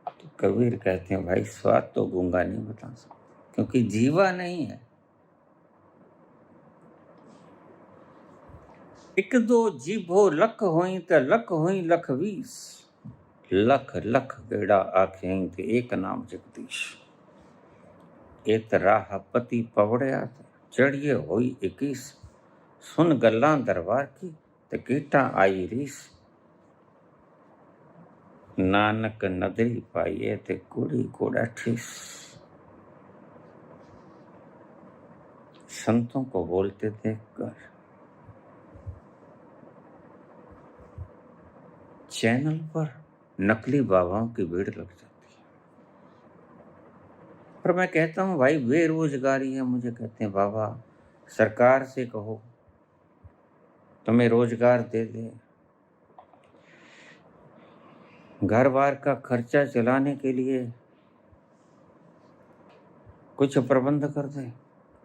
तो कबीर कहते हैं भाई स्वाद तो गूंगा नहीं बता सकता, क्योंकि जीवा नहीं है। एक दो जीभो लख होई त लख होई लख 20। लख लख गेड़ा आखें ते एक नाम जगदीश। एक राह पति पवड़िया चढ़िए होई 21। सुन गल्लां दरबार की ते कीटा आई रीस। नानक नदरी पाइए ते कुड़ी कोड़ा ठीस। संतों को बोलते देखकर चैनल पर नकली बाबाओं की भीड़ लग जाती है। पर मैं कहता हूं भाई बेरोजगारी है। मुझे कहते हैं बाबा सरकार से कहो तुम्हें रोजगार दे दे, घर बार का खर्चा चलाने के लिए कुछ प्रबंध कर दे।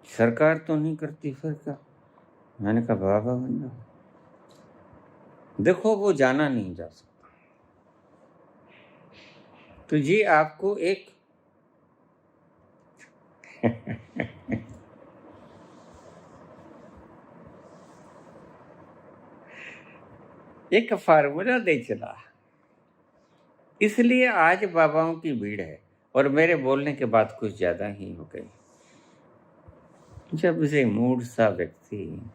सरकार तो नहीं करती, फिर क्या। मैंने कहा बाबा बन जाओ। देखो वो जाना नहीं जा सकता। तो ये आपको एक एक फार्मूला दे चला। इसलिए आज बाबाओं की भीड़ है और मेरे बोलने के बाद कुछ ज्यादा ही हो गई। जब से मूड सा व्यक्ति,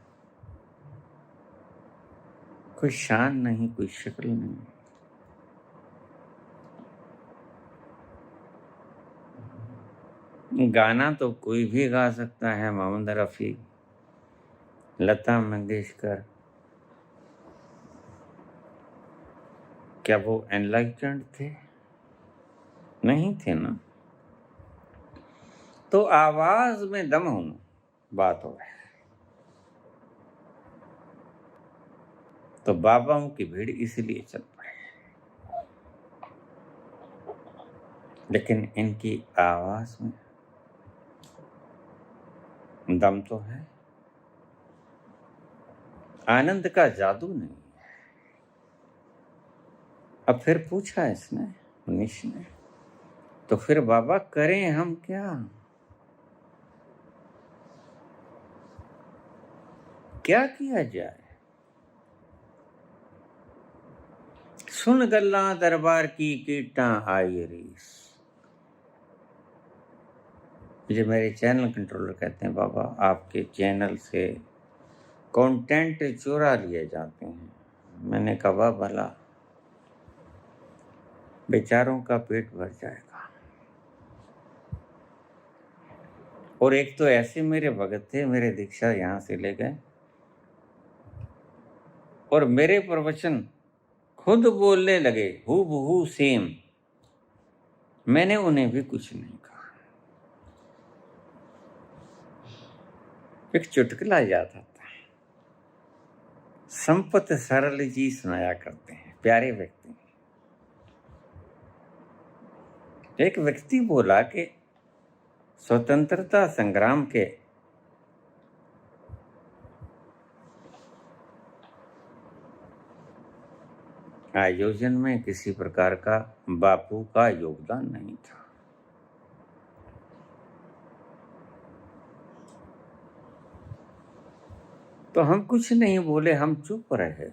कोई शान नहीं, कोई शक्ल नहीं, गाना तो कोई भी गा सकता है। मोहम्मद रफ़ी, लता मंगेशकर, क्या वो एनलाइटेंड थे? नहीं थे ना। तो आवाज में दम होना बात हो है। तो बाबाओं की भीड़ इसलिए चल पड़े, लेकिन इनकी आवाज में दम तो है, आनंद का जादू नहीं है। अब फिर पूछा इसने, मनीष ने, तो फिर बाबा करें हम क्या किया जाए। सुन गल्ला दरबार की कीटा आई रीस। मुझे मेरे चैनल कंट्रोलर कहते हैं बाबा आपके चैनल से कंटेंट चुरा लिए जाते हैं। मैंने कहा भला, बेचारों का पेट भर जाएगा। और एक तो ऐसे मेरे भगत थे, मेरे दीक्षा यहाँ से ले गए और मेरे प्रवचन खुद बोलने लगे हूबहू सेम। मैंने उन्हें भी कुछ नहीं कहा। एक चुटकुला याद आता है, संपत सरल जी सुनाया करते हैं, प्यारे व्यक्ति। एक व्यक्ति बोला कि स्वतंत्रता संग्राम के आयोजन में किसी प्रकार का बापू का योगदान नहीं था। तो हम कुछ नहीं बोले, हम चुप रहे।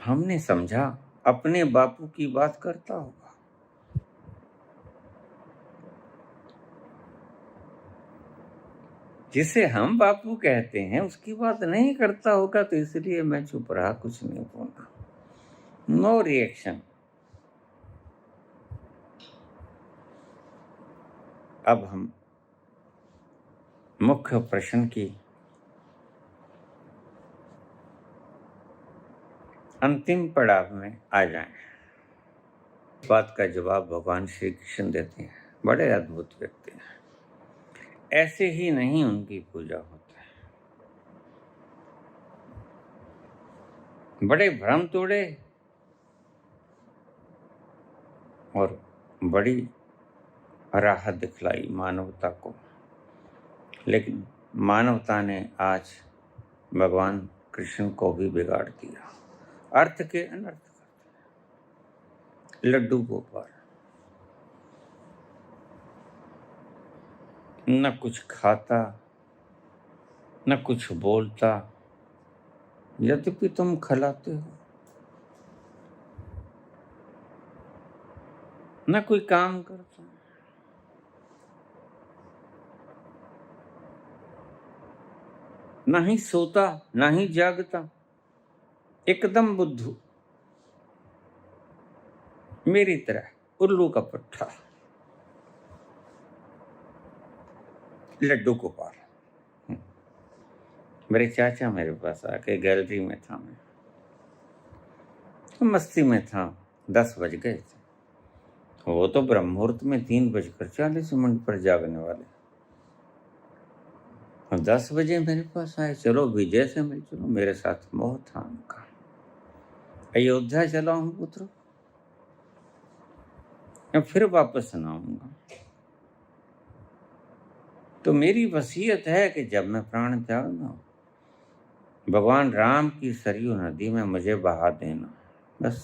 हमने समझा अपने बापू की बात करता होगा। जिसे हम बापू कहते हैं उसकी बात नहीं करता होगा, तो इसलिए मैं चुप रहा, कुछ नहीं बोला, नो रिएक्शन। अब हम मुख्य प्रश्न की अंतिम पड़ाव में आ जाएं। इस बात का जवाब भगवान श्री कृष्ण देते हैं। बड़े अद्भुत व्यक्ति हैं, ऐसे ही नहीं उनकी पूजा होती है। बड़े भ्रम तोड़े और बड़ी राहत दिखलाई मानवता को, लेकिन मानवता ने आज भगवान कृष्ण को भी बिगाड़ दिया, अर्थ के अनर्थ कर दिया। लड्डू गोपाल न कुछ खाता न कुछ बोलता, यद्यपि तुम खिलाते हो, न कोई काम करता, न ही सोता न ही जागता, एकदम बुद्धू, मेरी तरह उल्लू का पट्टा। लड्डू गोपाल। मेरे चाचा मेरे पास आके, गैलरी में था मैं, मस्ती में था, 10 बज गए थे। वो तो ब्रह्म मुहूर्त में 3:40 पर जागने वाले, और 10 बजे मेरे पास आए, चलो विजय से मिल चलो। मेरे साथ मोह था उनका। अयोध्या चला हूं पुत्र, मैं फिर वापस न आऊंगा। तो मेरी वसीयत है कि जब मैं प्राण त्यागूंगा, भगवान राम की सरयू नदी में मुझे बहा देना, बस।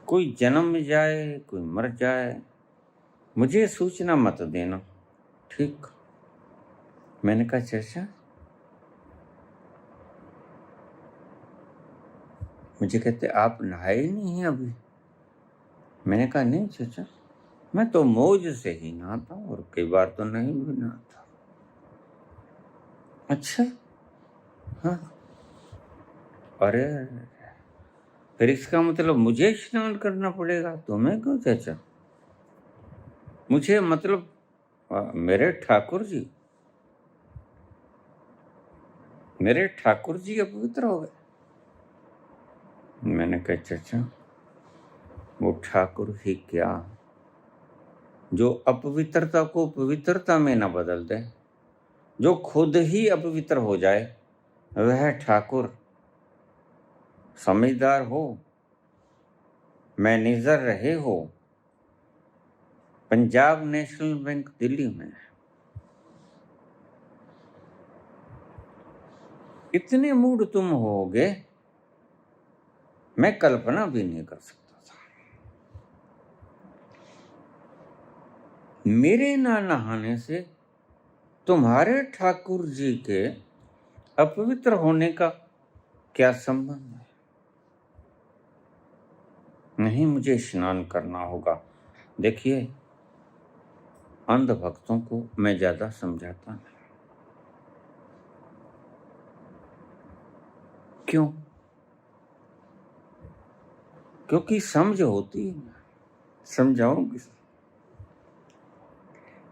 कोई जन्म जाए, कोई मर जाए, मुझे सूचना मत देना, ठीक? मैंने कहा चाचा, मुझे कहते आप नहाए नहीं हैं अभी। मैंने कहा नहीं चाचा, मैं तो मौज से ही नहाता हूँ, और कई बार तो नहीं भी नहाता। अच्छा, हाँ, अरे फिर इसका मतलब मुझे स्नान करना पड़ेगा? तुम्हें क्यों चाचा? मुझे मतलब मेरे ठाकुर जी अपवित्र हो गए। मैंने कहा चाचा, वो ठाकुर ही क्या, जो अपवित्रता को पवित्रता में न बदल दे, जो खुद ही अपवित्र हो जाए, वह ठाकुर। समझदार हो, मैनेजर रहे हो पंजाब नेशनल बैंक दिल्ली में, इतने मूड तुम होगे, मैं कल्पना भी नहीं कर सकता था। मेरे ना नहाने से तुम्हारे ठाकुर जी के अपवित्र होने का क्या संबंध है? नहीं, मुझे स्नान करना होगा। देखिए, अंध भक्तों को मैं ज्यादा समझाता नहीं। क्यों? क्योंकि समझ होती है ना, समझाऊंगी।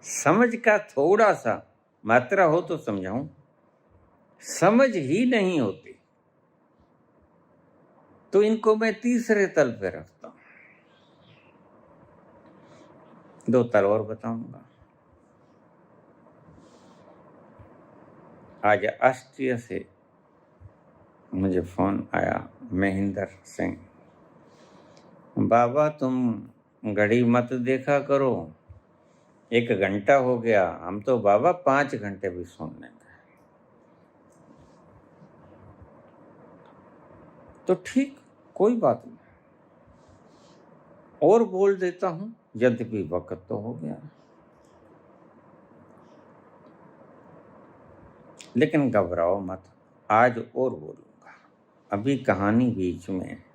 समझ का थोड़ा सा मात्रा हो तो समझाऊं, समझ ही नहीं होती तो इनको मैं तीसरे तल पे रखता हूं। 2 तल और बताऊंगा। आज ऑस्ट्रिया से मुझे फोन आया, महेंद्र सिंह, बाबा तुम घड़ी मत देखा करो, 1 घंटा हो गया। हम तो बाबा 5 घंटे भी सोने गए। तो ठीक, कोई बात नहीं, और बोल देता हूं, यद्यपि वक्त तो हो गया, लेकिन घबराओ मत, आज और बोलूंगा। अभी कहानी बीच में है।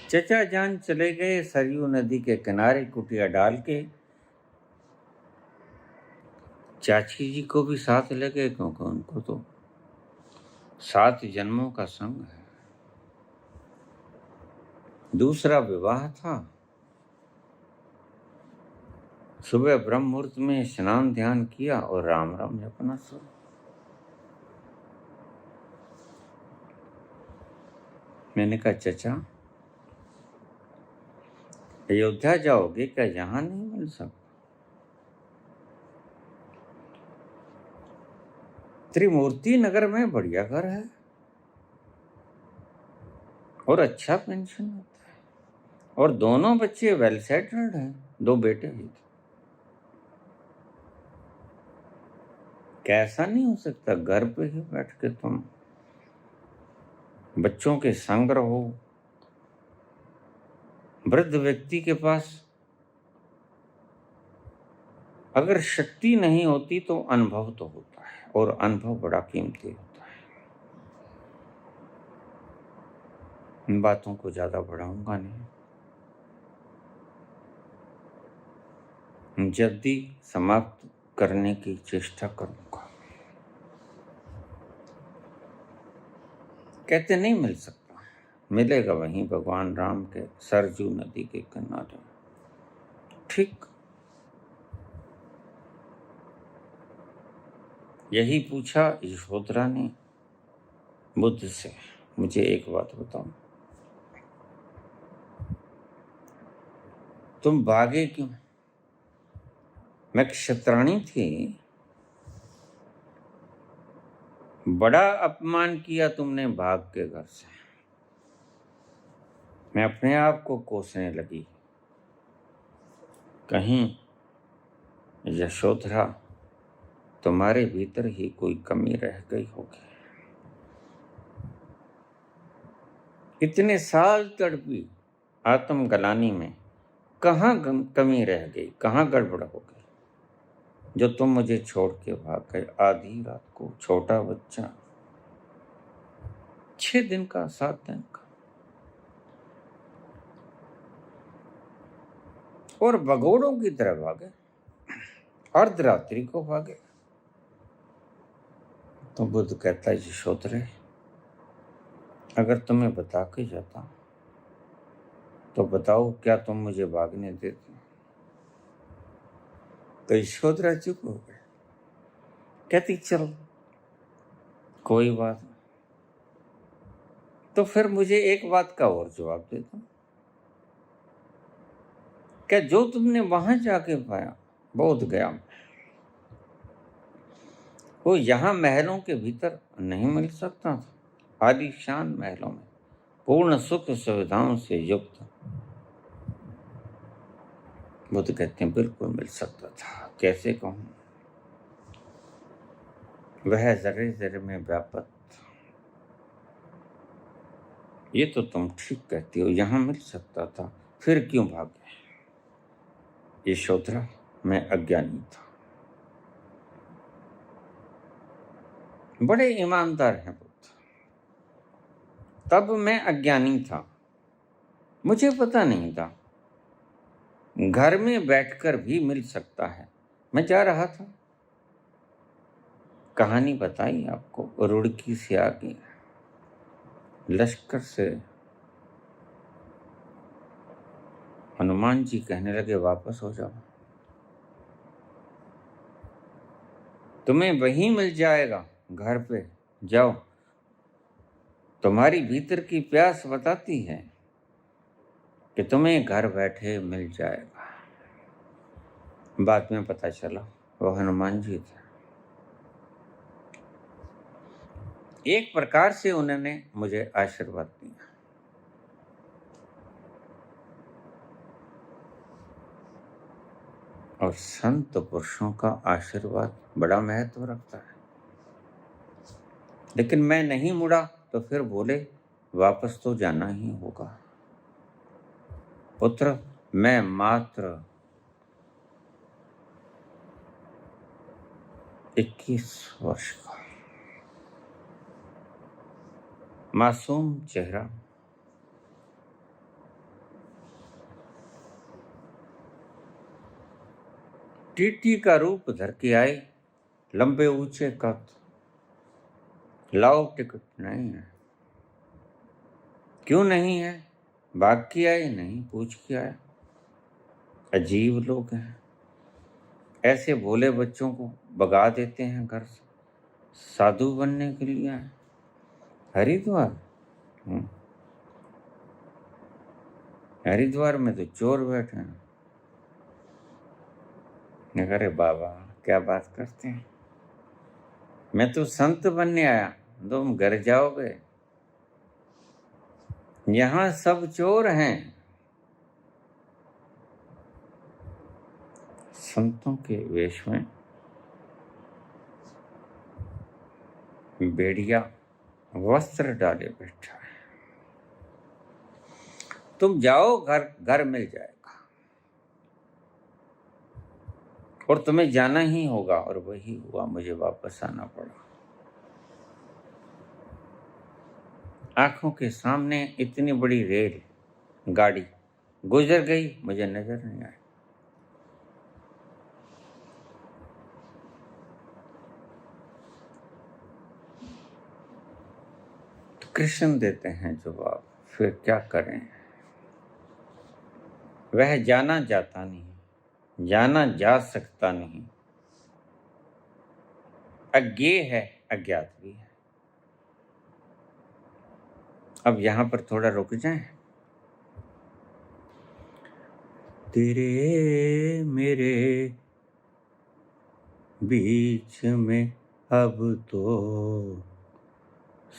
चचा जान चले गए सरयू नदी के किनारे कुटिया डाल के। चाची जी को भी साथ ले गए, क्योंकि उनको तो 7 जन्मों का संग है। दूसरा विवाह था। सुबह ब्रह्म मुहूर्त में स्नान ध्यान किया और राम राम जपना शुरू। मैंने कहा चचा अयोध्या जाओगे क्या? यहां नहीं मिल सकता। त्रिमूर्ति नगर में बढ़िया घर है और अच्छा पेंशन होता है, और दोनों बच्चे वेल सेटल्ड हैं, 2 बेटे ही थे। कैसा नहीं हो सकता? घर पे ही बैठ के तुम बच्चों के संग रहो। वृद्ध व्यक्ति के पास अगर शक्ति नहीं होती तो अनुभव तो होता है, और अनुभव बड़ा कीमती होता है। इन बातों को ज्यादा बढ़ाऊंगा नहीं, जल्दी समाप्त करने की चेष्टा करूंगा। कहते नहीं मिल सकता, मिलेगा वहीं भगवान राम के सरजू नदी के किनारे। ठीक यही पूछा यशोधरा ने बुद्ध से, मुझे एक बात बताओ, तुम भागे क्यों? मैं क्षत्राणी थी, बड़ा अपमान किया तुमने भाग के घर से। मैं अपने आप को कोसने लगी, कहीं यशोधरा तुम्हारे भीतर ही कोई कमी रह गई होगी। इतने साल तड़पी आत्मग्लानि में, कहाँ कमी रह गई, कहाँ गड़बड़ हो गई जो तुम मुझे छोड़ के भाग गए? आधी रात को, छोटा बच्चा, 6 दिन का, 7 दिन का, और भगोड़ों की तरह भागे, अर्धरात्रि को भागे। तो बुद्ध कहता है यशोधरे, अगर तुम्हें बता के जाता तो बताओ, क्या तुम मुझे भागने देते? तो यशोधरा चुप हो गए, कहती चल कोई बात नहीं। तो फिर मुझे एक बात का और जवाब दे दो, क्या जो तुमने वहां जाके पाया बोध गया में, वो यहाँ महलों के भीतर नहीं मिल सकता था? आलीशान महलों में पूर्ण सुख सुविधाओं से युक्त। बुद्ध कहते हैं बिल्कुल मिल सकता था। कैसे कहूं? वह जरे जरे में व्यापक। ये तो तुम ठीक कहती हो, यहां मिल सकता था, फिर क्यों भागे? यशोधरा, मैं अज्ञानी था। बड़े ईमानदार हैं बुद्ध। तब मैं अज्ञानी था, मुझे पता नहीं था घर में बैठकर भी मिल सकता है। मैं जा रहा था, कहानी बताई आपको, रुड़की से आगे लश्कर से हनुमान जी कहने लगे वापस हो जाओ, तुम्हें वहीं मिल जाएगा, घर पे जाओ। तुम्हारी भीतर की प्यास बताती है कि तुम्हें घर बैठे मिल जाएगा। बाद में पता चला वो हनुमान जी थे। एक प्रकार से उन्होंने मुझे आशीर्वाद दिया। और संत पुरुषों का आशीर्वाद बड़ा महत्व रखता है। लेकिन मैं नहीं मुड़ा तो फिर बोले वापस तो जाना ही होगा। पुत्र, मैं मात्र 21 वर्ष का मासूम चेहरा, टीटी का रूप धर के आए, लंबे ऊंचे कद, लाओ टिकट नहीं है। क्यों नहीं है? भाग के आए? नहीं, पूछ के आया। अजीब लोग हैं, ऐसे भोले बच्चों को भगा देते हैं घर से, साधु बनने के लिए आए। हरिद्वार हरिद्वार में तो चोर बैठे हैं। अरे बाबा क्या बात करते हैं, मैं तो संत बनने आया, तुम घर जाओगे। यहाँ सब चोर हैं। संतों के वेश में बेड़िया वस्त्र डाले बैठा है। तुम जाओ, घर घर मिल जाएगा और तुम्हें जाना ही होगा। और वही हुआ, मुझे वापस आना पड़ा। आंखों के सामने इतनी बड़ी रेल गाड़ी गुजर गई, मुझे नजर नहीं आई। तो कृष्ण देते हैं जवाब, फिर क्या करें। वह जाना जाता नहीं, जाना जा सकता नहीं, अज्ञेय है, अज्ञात भी है। अब यहां पर थोड़ा रुक जाएं। तेरे मेरे बीच में अब तो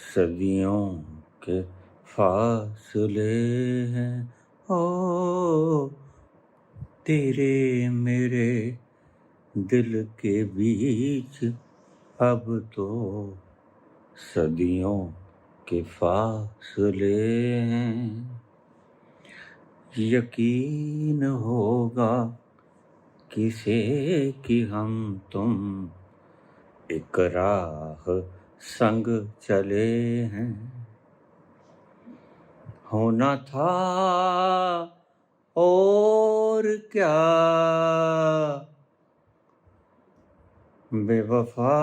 सदियों के फासले हैं। ओ तेरे मेरे दिल के बीच अब तो सदियों के फासले हैं। यकीन होगा किसे कि हम तुम एक राह संग चले हैं। होना था और क्या बेवफा,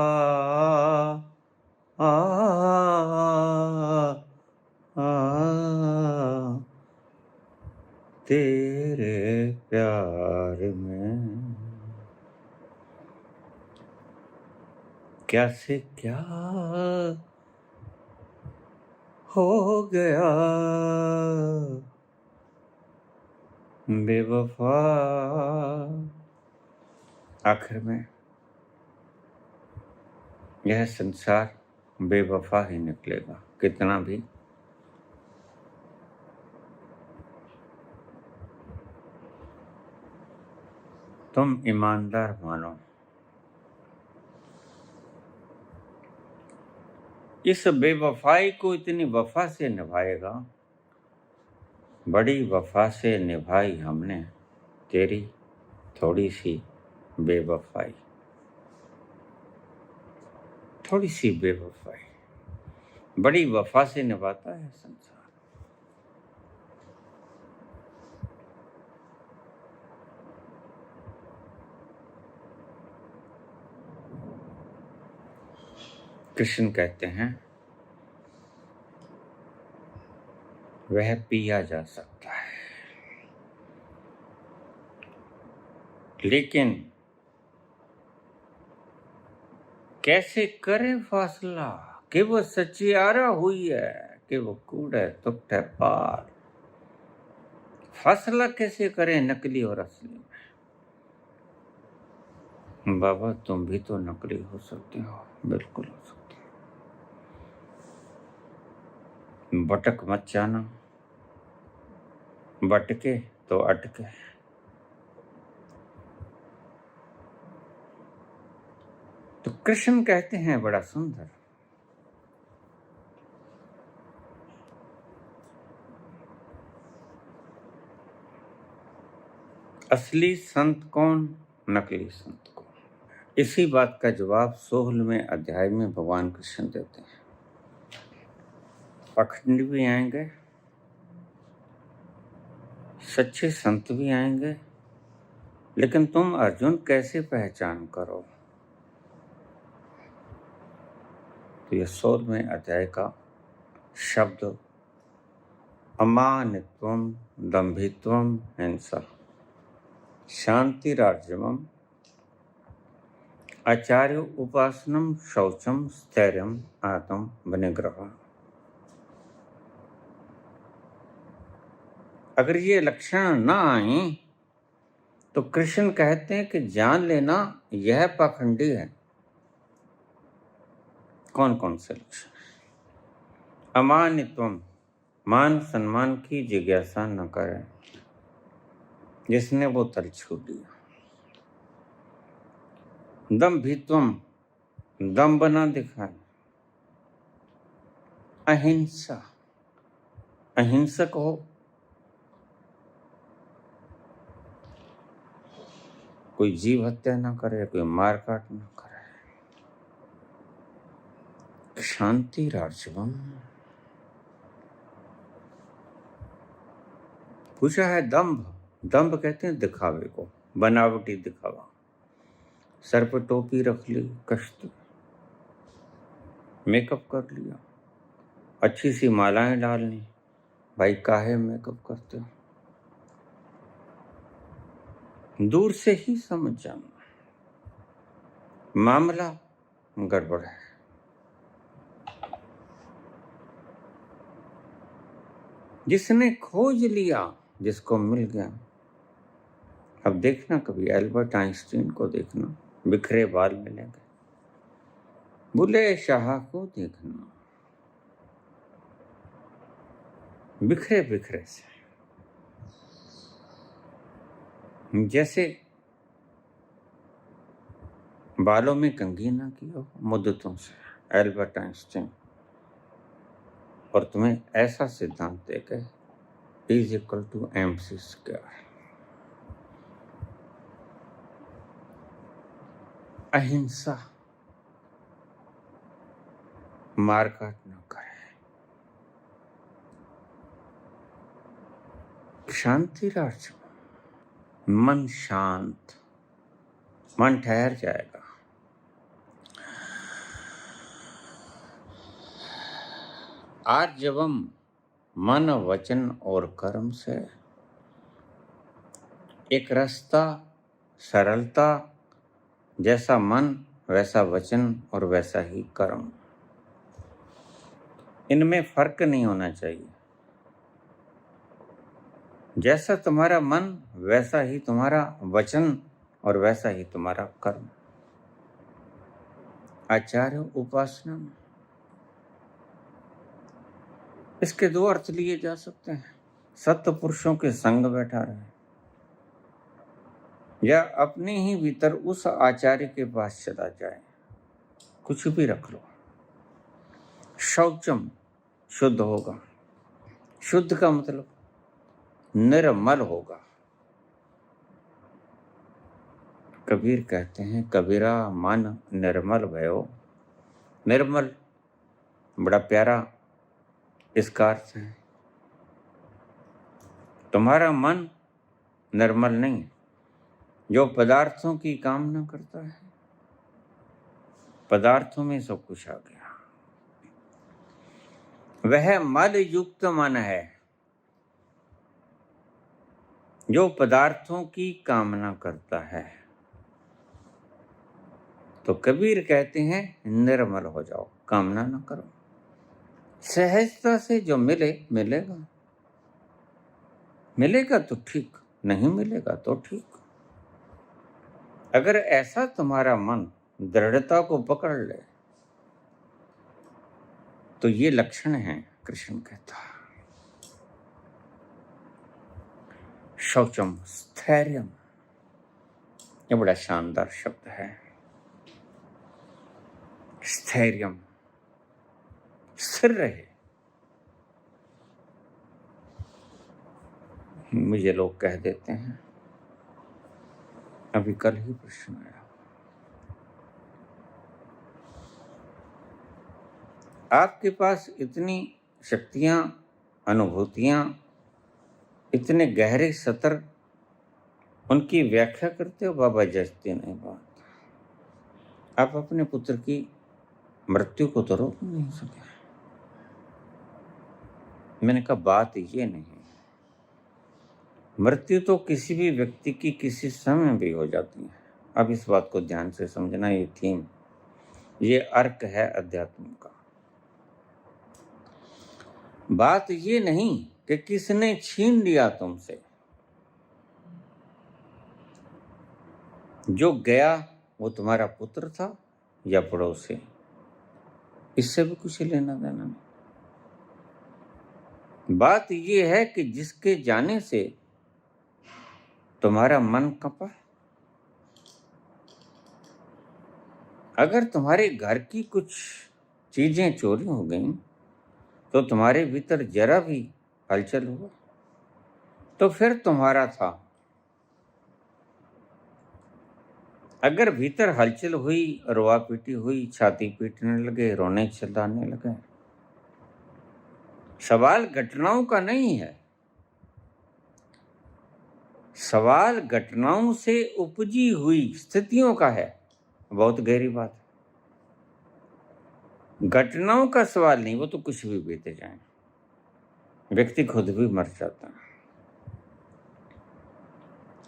आ, आ, तेरे प्यार में क्या से क्या हो गया बेवफा। आखिर में यह संसार बेवफा ही निकलेगा, कितना भी तुम ईमानदार मानो। इस बेवफाई को इतनी वफा से निभाएगा, बड़ी वफा से निभाई हमने तेरी थोड़ी सी बेवफाई, थोड़ी सी बेवफाई बड़ी वफा से निभाता है संसार। कृष्ण कहते हैं वह पिया जा सकता है, लेकिन कैसे करे फासला कि वो सच्ची आरा हुई है कि वो कूड़ है, तुक्त है पार। फासला कैसे करें नकली और असली में। बाबा तुम भी तो नकली हो सकते हो, बिल्कुल हो सकते हो। भटक मत जाना, भटके तो अटके। तो कृष्ण कहते हैं बड़ा सुंदर, असली संत कौन, नकली संत कौन। इसी बात का जवाब 16वें अध्याय में भगवान कृष्ण देते हैं। पखंड भी आएंगे, सच्चे संत भी आएंगे, लेकिन तुम अर्जुन कैसे पहचान करो? तो ये 16वें अध्याय का शब्द अमानित्वम दंभित्वम हिंसा शांतिरार्जवम आचार्य उपासनम शौचम स्थैर्यम आत्म विनिग्रह। अगर ये लक्षण ना आए तो कृष्ण कहते हैं कि जान लेना यह पाखंडी है। कौन कौन से लक्षण? अमानित्वम, मान सम्मान की जिज्ञासा न करे, जिसने वो तल छू लिया। दंभित्वम, दम्भ न दिखाए। अहिंसा, अहिंसक हो, कोई जीव हत्या न करे, कोई मार काट न करे। शांति राजवम, पूछा है दंभ। दंभ कहते हैं दिखावे को, बनावटी दिखावा। सर पर टोपी रख ली, कश्त, मेकअप कर लिया, अच्छी सी मालाएं डालनी। भाई काहे मेकअप करते हो? दूर से ही समझ जाना मामला गड़बड़ है। जिसने खोज लिया, जिसको मिल गया। अब देखना कभी एल्बर्ट आइंस्टीन को देखना, बिखरे बाल मिलेंगे। बुले शाह को देखना, बिखरे बिखरे से, जैसे बालों में कंघी ना की हो मुद्दतों से। Albert Einstein. और तुम्हें ऐसा सिद्धांत देके E=mc²। अहिंसा, मारकाट न करे। शांति राज, मन शांत, मन ठहर जाएगा। आर्जवम, मन वचन और कर्म से एक रास्ता, सरलता। जैसा मन वैसा वचन और वैसा ही कर्म, इनमें फर्क नहीं होना चाहिए। जैसा तुम्हारा मन वैसा ही तुम्हारा वचन और वैसा ही तुम्हारा कर्म। आचार्य उपासना, इसके दो अर्थ लिए जा सकते हैं। सत्य पुरुषों के संग बैठा रहे, या अपने ही भीतर उस आचार्य के पास चला जाए। कुछ भी रख लो। शौचम, शुद्ध होगा। शुद्ध का मतलब निर्मल होगा। कबीर कहते हैं, कबीरा मन निर्मल भयो। निर्मल बड़ा प्यारा इसका अर्थ है। तुम्हारा मन निर्मल नहीं, जो पदार्थों की कामना करता है, पदार्थों में सब कुछ आ गया, वह मद युक्त मन है। जो पदार्थों की कामना करता है, तो कबीर कहते हैं निर्मल हो जाओ, कामना ना करो। सहजता से जो मिले मिलेगा, मिलेगा तो ठीक, नहीं मिलेगा तो ठीक। अगर ऐसा तुम्हारा मन दृढ़ता को पकड़ ले तो ये लक्षण है। कृष्ण कहता शौचम स्थैर्यम, ये बड़ा शानदार शब्द है। स्थैर्यम, स्थिर रहे। मुझे लोग कह देते हैं, अभी कल ही प्रश्न आया, आपके पास इतनी शक्तियां, अनुभूतियां, इतने गहरे सतर उनकी व्याख्या करते हो बाबा जचती नहीं बात। आप अपने पुत्र की मृत्यु को तो रोक नहीं सके। मैंने कहा बात ये नहीं, मृत्यु तो किसी भी व्यक्ति की किसी समय भी हो जाती है। अब इस बात को ध्यान से समझना, ये थीम, ये अर्क है अध्यात्म का। बात ये नहीं कि किसने छीन लिया तुमसे, जो गया वो तुम्हारा पुत्र था या पड़ोसी, इससे भी कुछ लेना देना नहीं। बात ये है कि जिसके जाने से तुम्हारा मन कंपा। अगर तुम्हारे घर की कुछ चीजें चोरी हो गई तो तुम्हारे भीतर जरा भी हलचल हुआ तो फिर तुम्हारा था। अगर भीतर हलचल हुई, रोआ पीटी हुई, छाती पीटने लगे, रोने चिल्लाने लगे, सवाल घटनाओं का नहीं है, सवाल घटनाओं से उपजी हुई स्थितियों का है। बहुत गहरी बात है। घटनाओं का सवाल नहीं, वो तो कुछ भी बीते जाए, व्यक्ति खुद भी मर जाता है।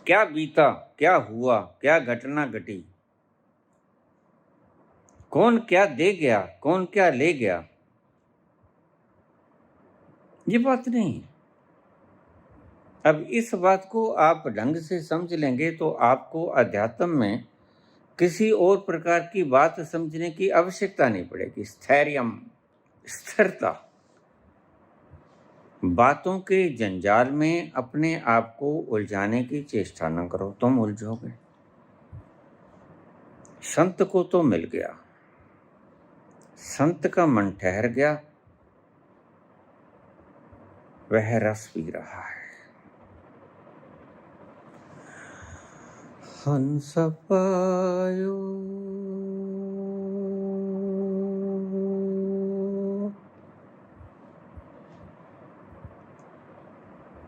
क्या बीता, क्या हुआ, क्या घटना घटी, कौन क्या दे गया, कौन क्या ले गया, ये बात नहीं है। अब इस बात को आप ढंग से समझ लेंगे तो आपको अध्यात्म में किसी और प्रकार की बात समझने की आवश्यकता नहीं पड़ेगी। स्थैर्यम, स्थिरता। बातों के जंजाल में अपने आप को उलझाने की चेष्टा न करो, तुम उलझोगे। संत को तो मिल गया, संत का मन ठहर गया, वह रस पी रहा है। हंस पायो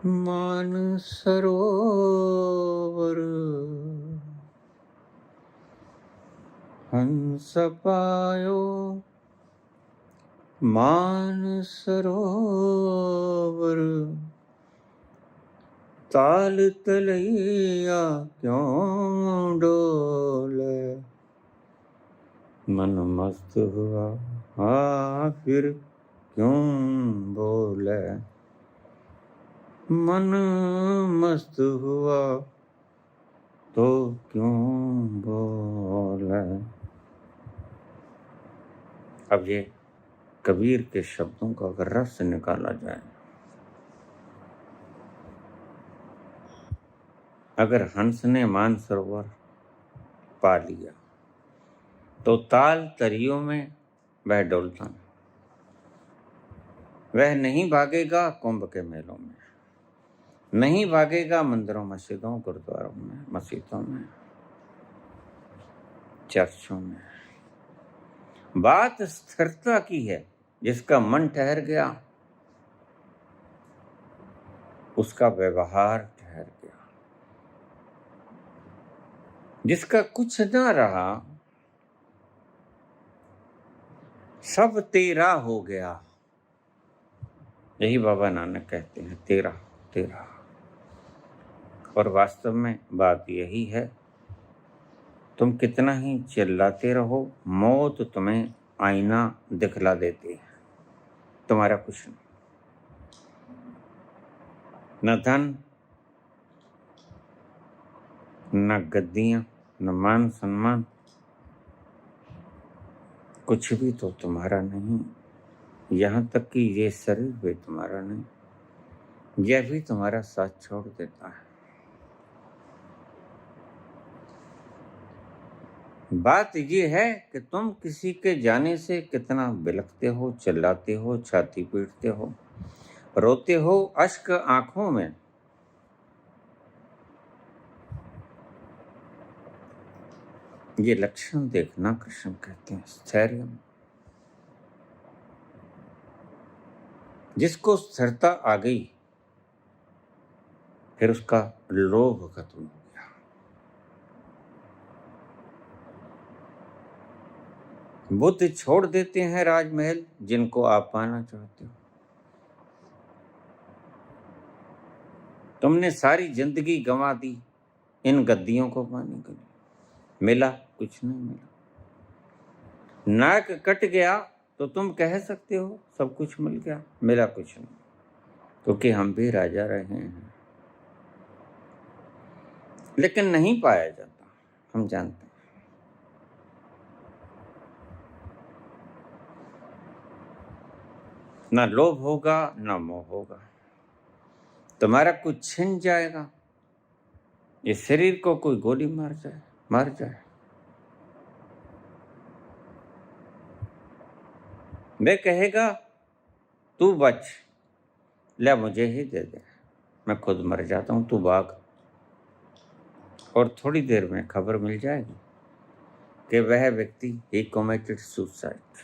मान सरोवर, हंस पायो मान सरोवर, ताल तलैया क्यों डोले, मन मस्त हुआ फिर क्यों बोले, मन मस्त हुआ तो क्यों बोले। अब ये कबीर के शब्दों का अगर रस निकाला जाए, अगर हंस ने मानसरोवर पा लिया तो ताल तरियों में वह डोलता नहीं, वह नहीं भागेगा कुंभ के मेलों में, नहीं भागेगा मंदिरों मस्जिदों गुरुद्वारों में, मस्जिदों में, चर्चों में। बात स्थिरता की है। जिसका मन ठहर गया उसका व्यवहार ठहर गया, जिसका कुछ ना रहा सब तेरा हो गया। यही बाबा नानक कहते हैं, तेरा तेरा। और वास्तव में बात यही है, तुम कितना ही चिल्लाते रहो, मौत तुम्हें आईना दिखला देती है, तुम्हारा कुछ नहीं। न धन, न गद्दियां, न मान सम्मान, कुछ भी तो तुम्हारा नहीं। यहाँ तक कि ये शरीर भी तुम्हारा नहीं, यह भी तुम्हारा साथ छोड़ देता है। बात ये है कि तुम किसी के जाने से कितना बिलखते हो, चिल्लाते हो, छाती पीटते हो, रोते हो अश्क आंखों में। ये लक्षण देखना, कृष्ण कहते हैं स्थैर्य। जिसको स्थिरता आ गई फिर उसका लोभ खत्म हो गया, बुद्ध छोड़ देते हैं राजमहल जिनको आप पाना चाहते हो। तुमने सारी जिंदगी गंवा दी इन गद्दियों को पाने के लिए, मिला कुछ नहीं मिला। नाक कट गया तो तुम कह सकते हो सब कुछ मिल गया, मिला कुछ नहीं, क्योंकि हम भी राजा रहे हैं, लेकिन नहीं पाया जाता, हम जानते हैं। ना लोभ होगा ना मोह होगा, तुम्हारा कुछ छिन जाएगा, इस शरीर को कोई गोली मार जाए, वे कहेगा तू बच, ले मुझे ही दे दे, मैं खुद मर जाता हूं, तू भाग। और थोड़ी देर में खबर मिल जाएगी कि वह व्यक्ति ही कमिटेड सुसाइड।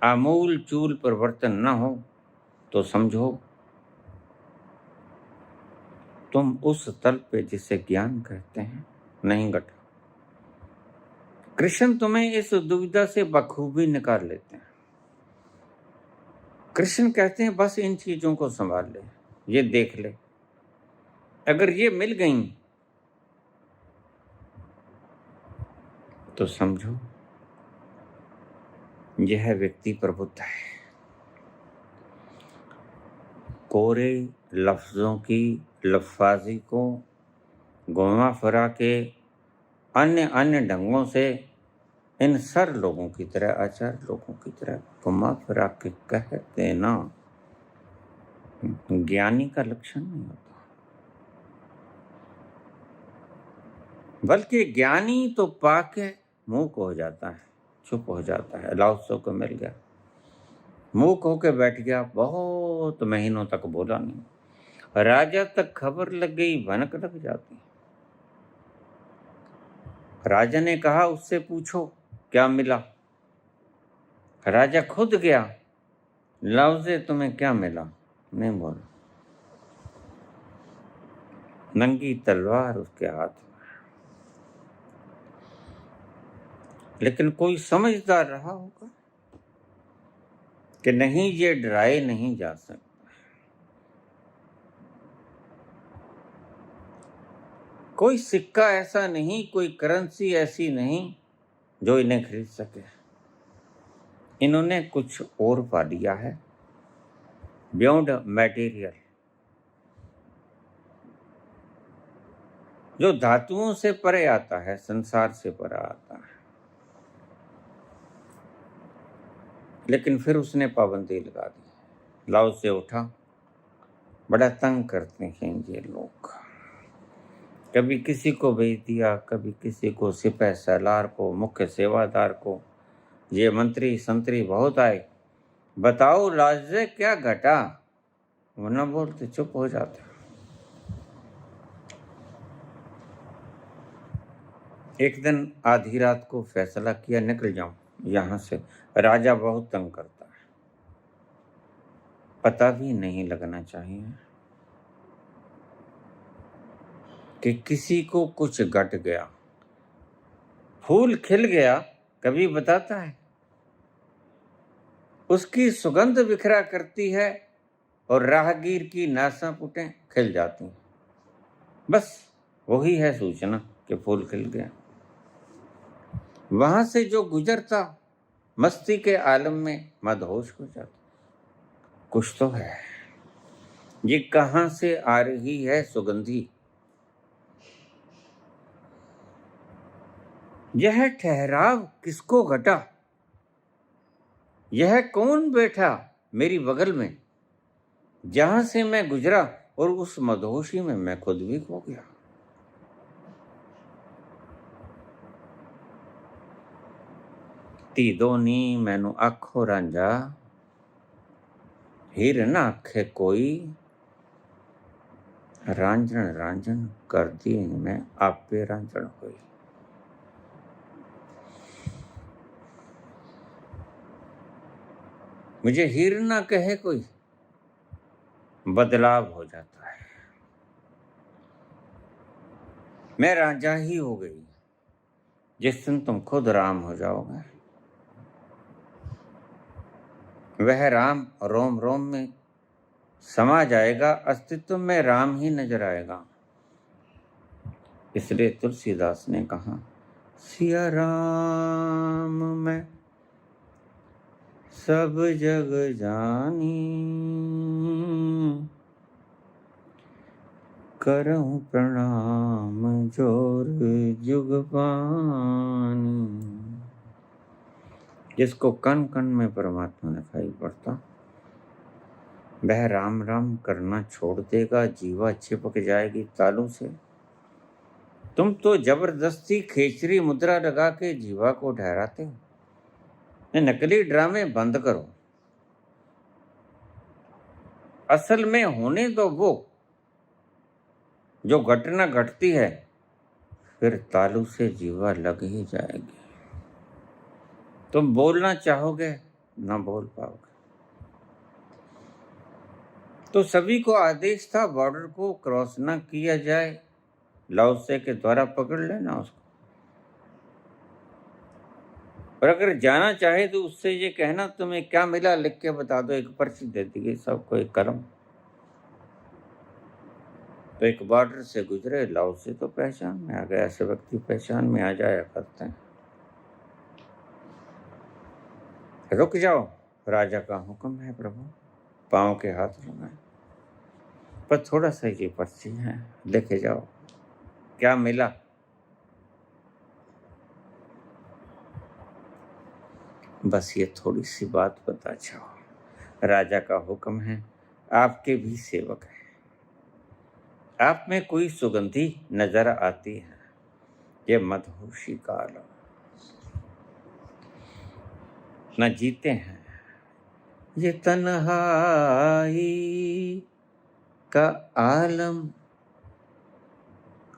आमूल चूल परिवर्तन न हो तो समझो तुम उस तल पे जिसे ज्ञान कहते हैं नहीं घटा। कृष्ण तुम्हें इस दुविधा से बखूबी निकाल लेते हैं। कृष्ण कहते हैं बस इन चीजों को संभाल ले, ये देख ले, अगर ये मिल गई तो समझो यह व्यक्ति प्रबुद्ध है। कोरे लफ्जों की लफ्जाजी को घुमा फिरा के अन्य ढंगों से इन सर लोगों की तरह, आचार लोगों की तरह घुमा फिरा के कह देना ज्ञानी का लक्षण नहीं होता, बल्कि ज्ञानी तो पाके मूक हो जाता है, चुप हो जाता है। लाओत्सो को मिल गया, मूक होके बैठ गया, बहुत महीनों तक बोला नहीं। राजा तक खबर लग गई, भनक लग जाती। राजा ने कहा उससे पूछो क्या मिला। राजा खुद गया, लाओसे तुम्हें क्या मिला, नहीं बोला। नंगी तलवार उसके हाथ में, लेकिन कोई समझदार रहा होगा कि नहीं, ये डराए नहीं जा सकता। कोई सिक्का ऐसा नहीं, कोई करेंसी ऐसी नहीं जो इन्हें खरीद सके। इन्होंने कुछ और पा लिया है, बियॉन्ड मैटेरियल, जो धातुओं से परे आता है, संसार से परे आता है। लेकिन फिर उसने पाबंदी लगा दी। लाओ से उठा, बड़ा तंग करते हैं ये लोग, कभी किसी को भेज दिया, कभी किसी को, सिपह सालार को, मुख्य सेवादार को। ये मंत्री संतरी बहुत आए, बताओ लाजे क्या घटा, वो न बोलते, चुप हो जाते। एक दिन आधी रात को फैसला किया निकल जाऊं यहां से, राजा बहुत तंग करता है, पता भी नहीं लगना चाहिए कि किसी को कुछ घट गया। फूल खिल गया कभी बताता है, उसकी सुगंध बिखरा करती है और राहगीर की नासा पुटें खिल जाती हैं, बस वही है सूचना कि फूल खिल गया। वहां से जो गुजरता मस्ती के आलम में मदहोश हो जाता। कुछ तो है, ये कहां से आ रही है सुगंधी, यह ठहराव किसको घटा, यह कौन बैठा मेरी बगल में, जहां से मैं गुजरा और उस मदहोशी में मैं खुद भी खो गया। ती दोनी मैनू आखो रांझा, हीर ना आखे कोई, रांझण रांझण कर दी मैं आपे रांझण हुई। मुझे हीर ना कहे कोई, बदलाव हो जाता है, मैं रांझा ही हो गई। जिस दिन तुम खुद राम हो जाओगे, वह राम रोम रोम में समा जाएगा, अस्तित्व में राम ही नजर आएगा। इसलिए तुलसीदास ने कहा, सिया राम मैं सब जग जानी, करऊं प्रणाम जोर जुग पानी। जिसको कण कण में परमात्मा दिखाई पड़ता, वह राम राम करना छोड़ देगा, जीवा चिपक जाएगी तालू से। तुम तो जबरदस्ती खेचरी मुद्रा लगा के जीवा को ठहराते हो। ये नकली ड्रामे बंद करो, असल में होने दो वो जो घटना घटती है, फिर तालू से जीवा लग ही जाएगी। तुम बोलना चाहोगे, ना बोल पाओगे। तो सभी को आदेश था बॉर्डर को क्रॉस ना किया जाए, लाओसे के द्वारा पकड़ लेना उसको। और अगर जाना चाहे तो उससे ये कहना, तुम्हें क्या मिला लिख के बता दो, एक पर्ची दे दी सबको, एक कलम। तो एक बॉर्डर से गुजरे, लाओसे तो पहचान में आ गया, ऐसे व्यक्ति पहचान में आ जाया करते हैं। रुक जाओ, राजा का हुक्म है प्रभु, पांव के हाथ लगाए, पर थोड़ा सा ये पर्ची है, लेके जाओ, क्या मिला। बस ये थोड़ी सी बात बता जाओ, राजा का हुक्म है, आपके भी सेवक हैं, आप में कोई सुगंधी नजर आती है, ये मदहोशी काल न जीते हैं, ये तन्हाई का आलम,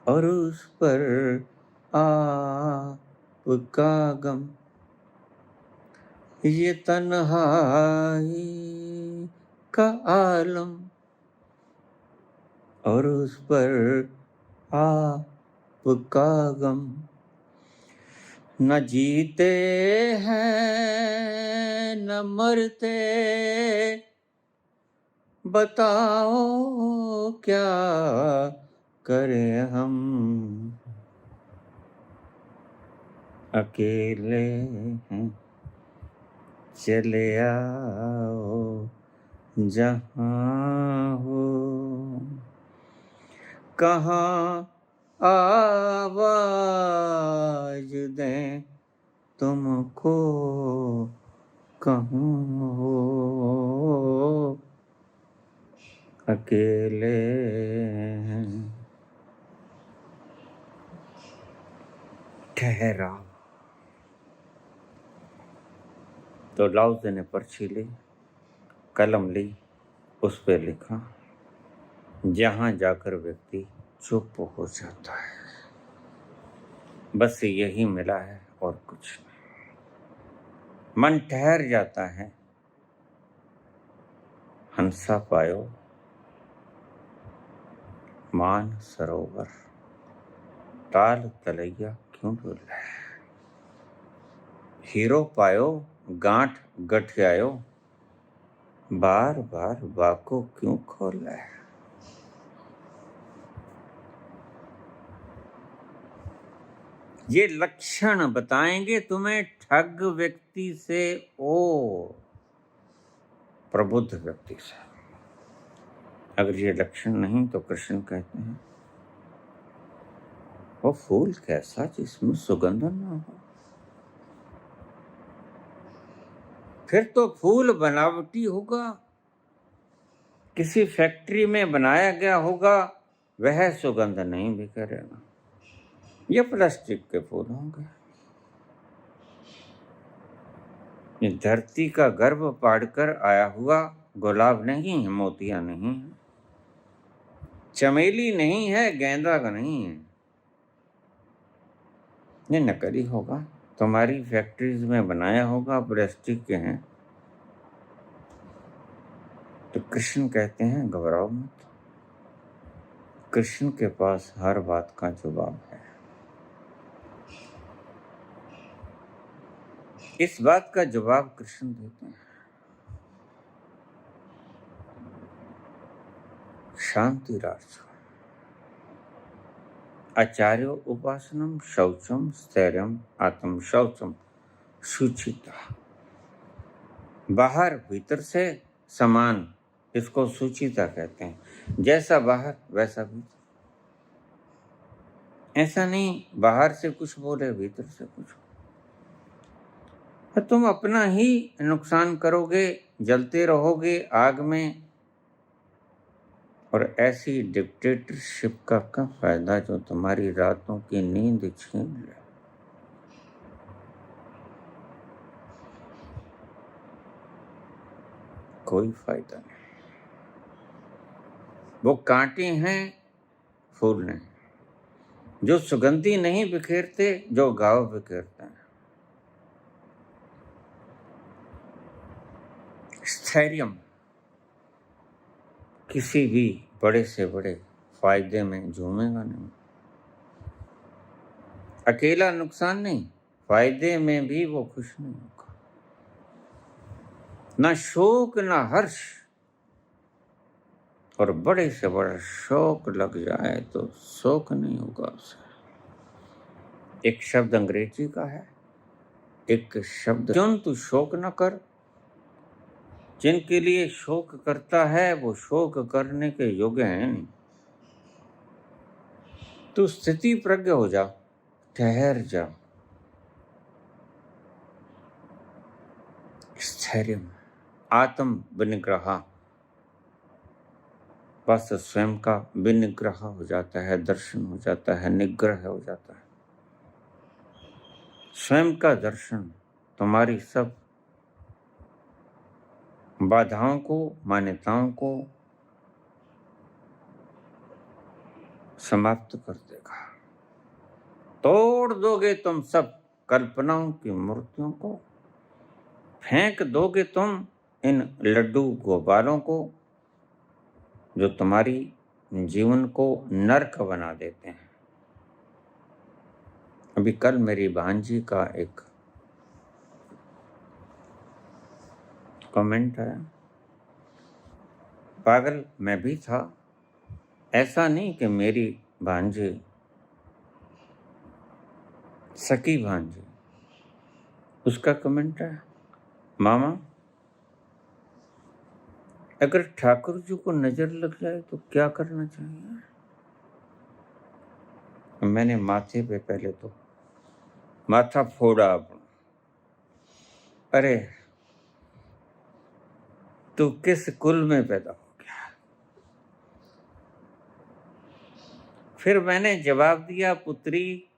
और उस पर आपका गम। ये तन्हाई का आलम, और उस पर आपका गम। न जीते हैं न मरते, बताओ क्या करें हम, अकेले हैं, चले आओ जहाँ हो, कहाँ आवाज दें तुमको, कहूँ हो, अकेले हैं। ठहरा। तो लाओसे ने पर्ची ली, कलम ली, उस पर लिखा, जहां जाकर व्यक्ति चुप हो जाता है, बस यही मिला है और कुछ नहीं। मन ठहर जाता है, हंसा पायो मान सरोवर, ताल तलैया क्यों डोले, हीरो पायो गांठ गठियायो, बार बार बाको क्यों खोले। ये लक्षण बताएंगे तुम्हें ठग व्यक्ति से और प्रबुद्ध व्यक्ति से। अगर ये लक्षण नहीं तो कृष्ण कहते हैं, वो फूल कैसा जिसमें सुगंध ना हो। फिर तो फूल बनावटी होगा, किसी फैक्ट्री में बनाया गया होगा, वह सुगंध नहीं बिखेरेगा। ये प्लास्टिक के फूल होंगे। ये धरती का गर्भ पाड़कर आया हुआ गुलाब नहीं है, मोतिया नहीं है, चमेली नहीं है, गेंदा का नहीं है। ये नकली होगा, तुम्हारी फैक्ट्रीज में बनाया होगा, प्लास्टिक के हैं। तो कृष्ण कहते हैं घबराओ मत, कृष्ण के पास हर बात का जवाब है। इस बात का जवाब कृष्ण देते हैं, शांतिरार्थ आचार्यो उपासनम शौचम स्थैर्यम आत्म शौचम शुचिता। बाहर भीतर से समान, इसको सुचिता कहते हैं। जैसा बाहर वैसा भीतर। ऐसा नहीं बाहर से कुछ बोले भीतर से कुछ, तो तुम अपना ही नुकसान करोगे, जलते रहोगे आग में। और ऐसी डिक्टेटरशिप का क्या फायदा जो तुम्हारी रातों की नींद छीन ले। कोई फायदा नहीं। वो कांटे हैं, फूल नहीं, जो सुगंधी नहीं बिखेरते, जो घाव बिखेरते हैं। स्थैर्यम, किसी भी बड़े से बड़े फायदे में झूमेगा नहीं। अकेला नुकसान नहीं, फायदे में भी वो खुश नहीं होगा। ना शोक ना हर्ष। और बड़े से बड़ा शौक लग जाए तो शोक नहीं होगा उसे। एक शब्द अंग्रेजी का है, एक शब्द क्यों तू शोक न कर। जिनके लिए शोक करता है वो शोक करने के योग्य है नहीं। तू स्थिति प्रज्ञ हो जा, ठहर जा। स्थैर्य आत्म विनिग्रह, बस स्वयं का विनिग्रह हो जाता है, दर्शन हो जाता है, निग्रह हो जाता है। स्वयं का दर्शन तुम्हारी सब बाधाओं को, मान्यताओं को समाप्त कर देगा। तोड़ दोगे तुम सब कल्पनाओं की मूर्तियों को, फेंक दोगे तुम इन लड्डू गोपालों को जो तुम्हारी जीवन को नरक बना देते हैं। अभी कल मेरी भांजी का एक कमेंट आया, पागल मैं भी था, ऐसा नहीं कि मेरी भांजी सकी भांजी। उसका कमेंट है, मामा अगर ठाकुर जी को नजर लग जाए तो क्या करना चाहिए। मैंने माथे पे पहले तो माथा फोड़ा अपना, अरे तू किस कुल में पैदा हो गया। फिर मैंने जवाब दिया, पुत्री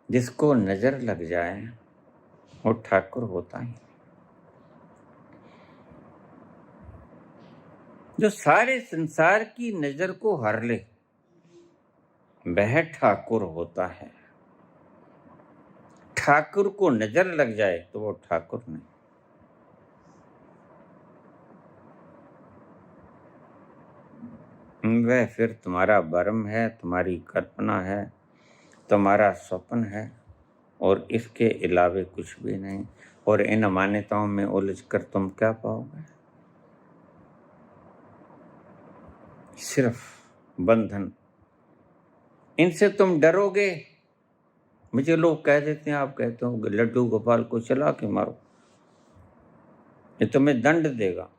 जिसको नजर लग जाए वो ठाकुर होता ही। जो सारे संसार की नजर को हर ले वह ठाकुर होता है। ठाकुर को नजर लग जाए तो वो ठाकुर नहीं। वह फिर तुम्हारा भ्रम है, तुम्हारी कल्पना है, तुम्हारा स्वप्न है, और इसके अलावे कुछ भी नहीं। और इन मान्यताओं में उलझकर तुम क्या पाओगे, सिर्फ बंधन। इनसे तुम डरोगे। मुझे लोग कह देते हैं, आप कहते हो लड्डू गोपाल को चला के मारो, ये तुम्हें दंड देगा।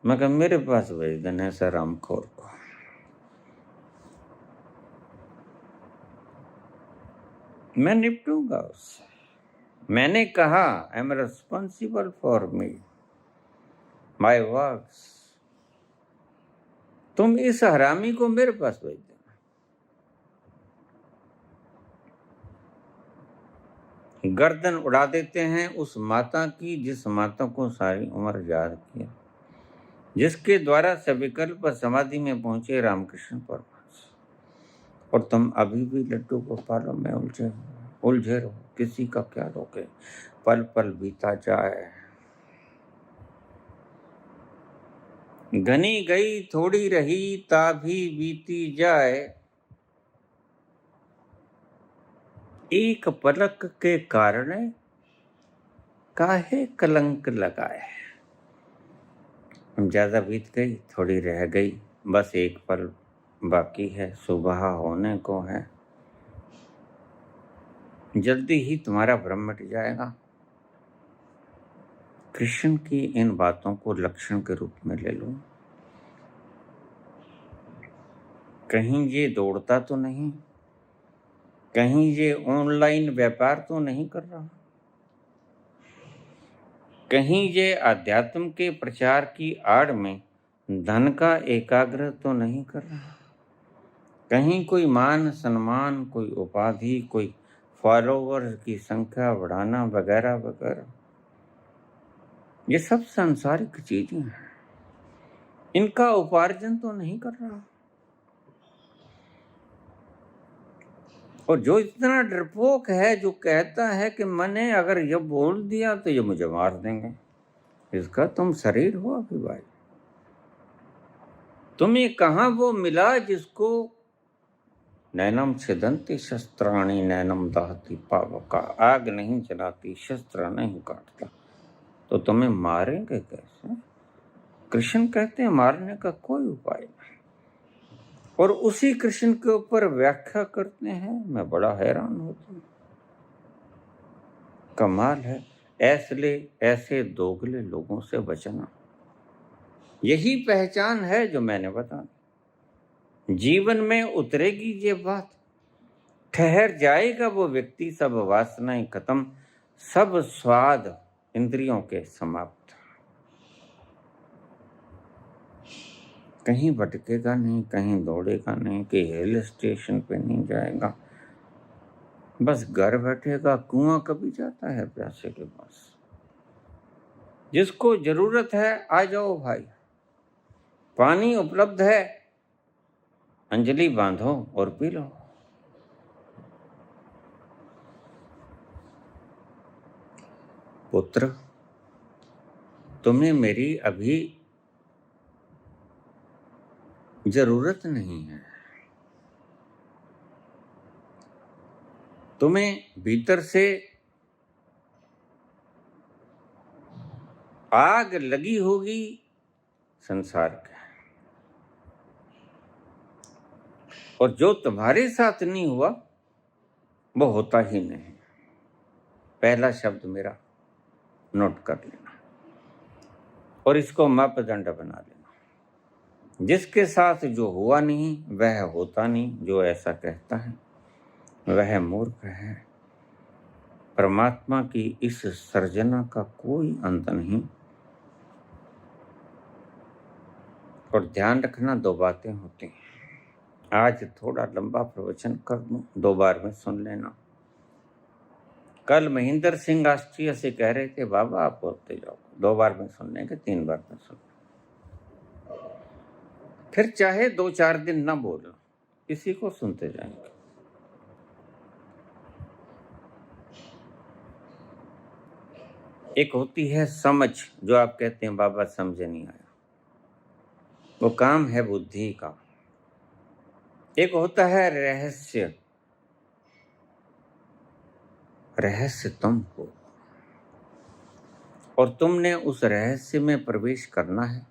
मैं कहा मेरे पास भेज देना ऐसा रामखोर को। मैं निपटूंगा उससे। मैंने कहा I am responsible for me my works. तुम इस हरामी को मेरे पास भेज देना। गर्दन उड़ा देते हैं उस माता की जिस माता को सारी उम्र याद किया, जिसके द्वारा सविकल्प समाधि में पहुंचे रामकृष्ण परमहंस। और तुम अभी भी लड्डू गोपालों में उलझे रहो। किसी का क्या रोके, पल पल बीता जाए। घनी गई थोड़ी रही ता भी बीती जाए, एक पलक के कारण काहे कलंक लगाए। ज्यादा बीत गई, थोड़ी रह गई, बस एक पल बाकी है, सुबह होने को है। जल्दी ही तुम्हारा भ्रम मिट जाएगा। कृष्ण की इन बातों को लक्षण के रूप में ले लो। कहीं ये दौड़ता तो नहीं, कहीं ये ऑनलाइन व्यापार तो नहीं कर रहा, कहीं ये अध्यात्म के प्रचार की आड़ में धन का एकाग्र तो नहीं कर रहा, कहीं कोई मान सम्मान, कोई उपाधि, कोई फॉलोवर्स की संख्या बढ़ाना वगैरह वगैरह। ये सब सांसारिक चीजें हैं, इनका उपार्जन तो नहीं कर रहा। और जो इतना डरपोक है, जो कहता है कि मैंने अगर ये बोल दिया तो ये मुझे मार देंगे, इसका तुम शरीर हो अभी भाई? तुम्हें कहाँ वो मिला जिसको नैनम छिदंती शस्त्राणी नैनम दहती पावका, आग नहीं जलाती, शस्त्र नहीं काटता, तो तुम्हें मारेंगे कैसे? कृष्ण कहते हैं मारने का कोई उपाय नहीं, और उसी कृष्ण के ऊपर व्याख्या करते हैं। मैं बड़ा हैरान होता हूँ। कमाल है, ऐसे दोगले लोगों से बचना, यही पहचान है जो मैंने बताया। जीवन में उतरेगी ये बात, ठहर जाएगा वो व्यक्ति, सब वासनाएं खत्म, सब स्वाद इंद्रियों के समाप्त, कहीं भटकेगा नहीं, कहीं दौड़ेगा नहीं, कि हिल स्टेशन पे नहीं जाएगा, बस घर बैठेगा। कुआं कभी जाता है प्यासे के पास? जिसको जरूरत है आ जाओ भाई, पानी उपलब्ध है, अंजलि बांधो और पी लो। पुत्र, तुम्हें मेरी अभी जरूरत नहीं है। तुम्हें भीतर से आग लगी होगी संसार का, और जो तुम्हारे साथ नहीं हुआ वो होता ही नहीं। पहला शब्द मेरा नोट कर लेना और इसको मापदंड बना लेना। जिसके साथ जो हुआ नहीं वह होता नहीं, जो ऐसा कहता है वह मूर्ख है। परमात्मा की इस सर्जना का कोई अंत नहीं। और ध्यान रखना, दो बातें होती हैं। आज थोड़ा लंबा प्रवचन कर दूं, 2 बार में सुन लेना। कल महेंद्र सिंह राष्ट्रीय से कह रहे थे बाबा आप बोलते जाओ, 2 बार में सुन लेंगे, 3 बार में सुन, फिर चाहे 2-4 दिन ना बोलो, किसी को सुनते जाएंगे। एक होती है समझ, जो आप कहते हैं बाबा समझ नहीं आया, वो काम है बुद्धि का। एक होता है रहस्य, रहस्य तुम हो और तुमने उस रहस्य में प्रवेश करना है।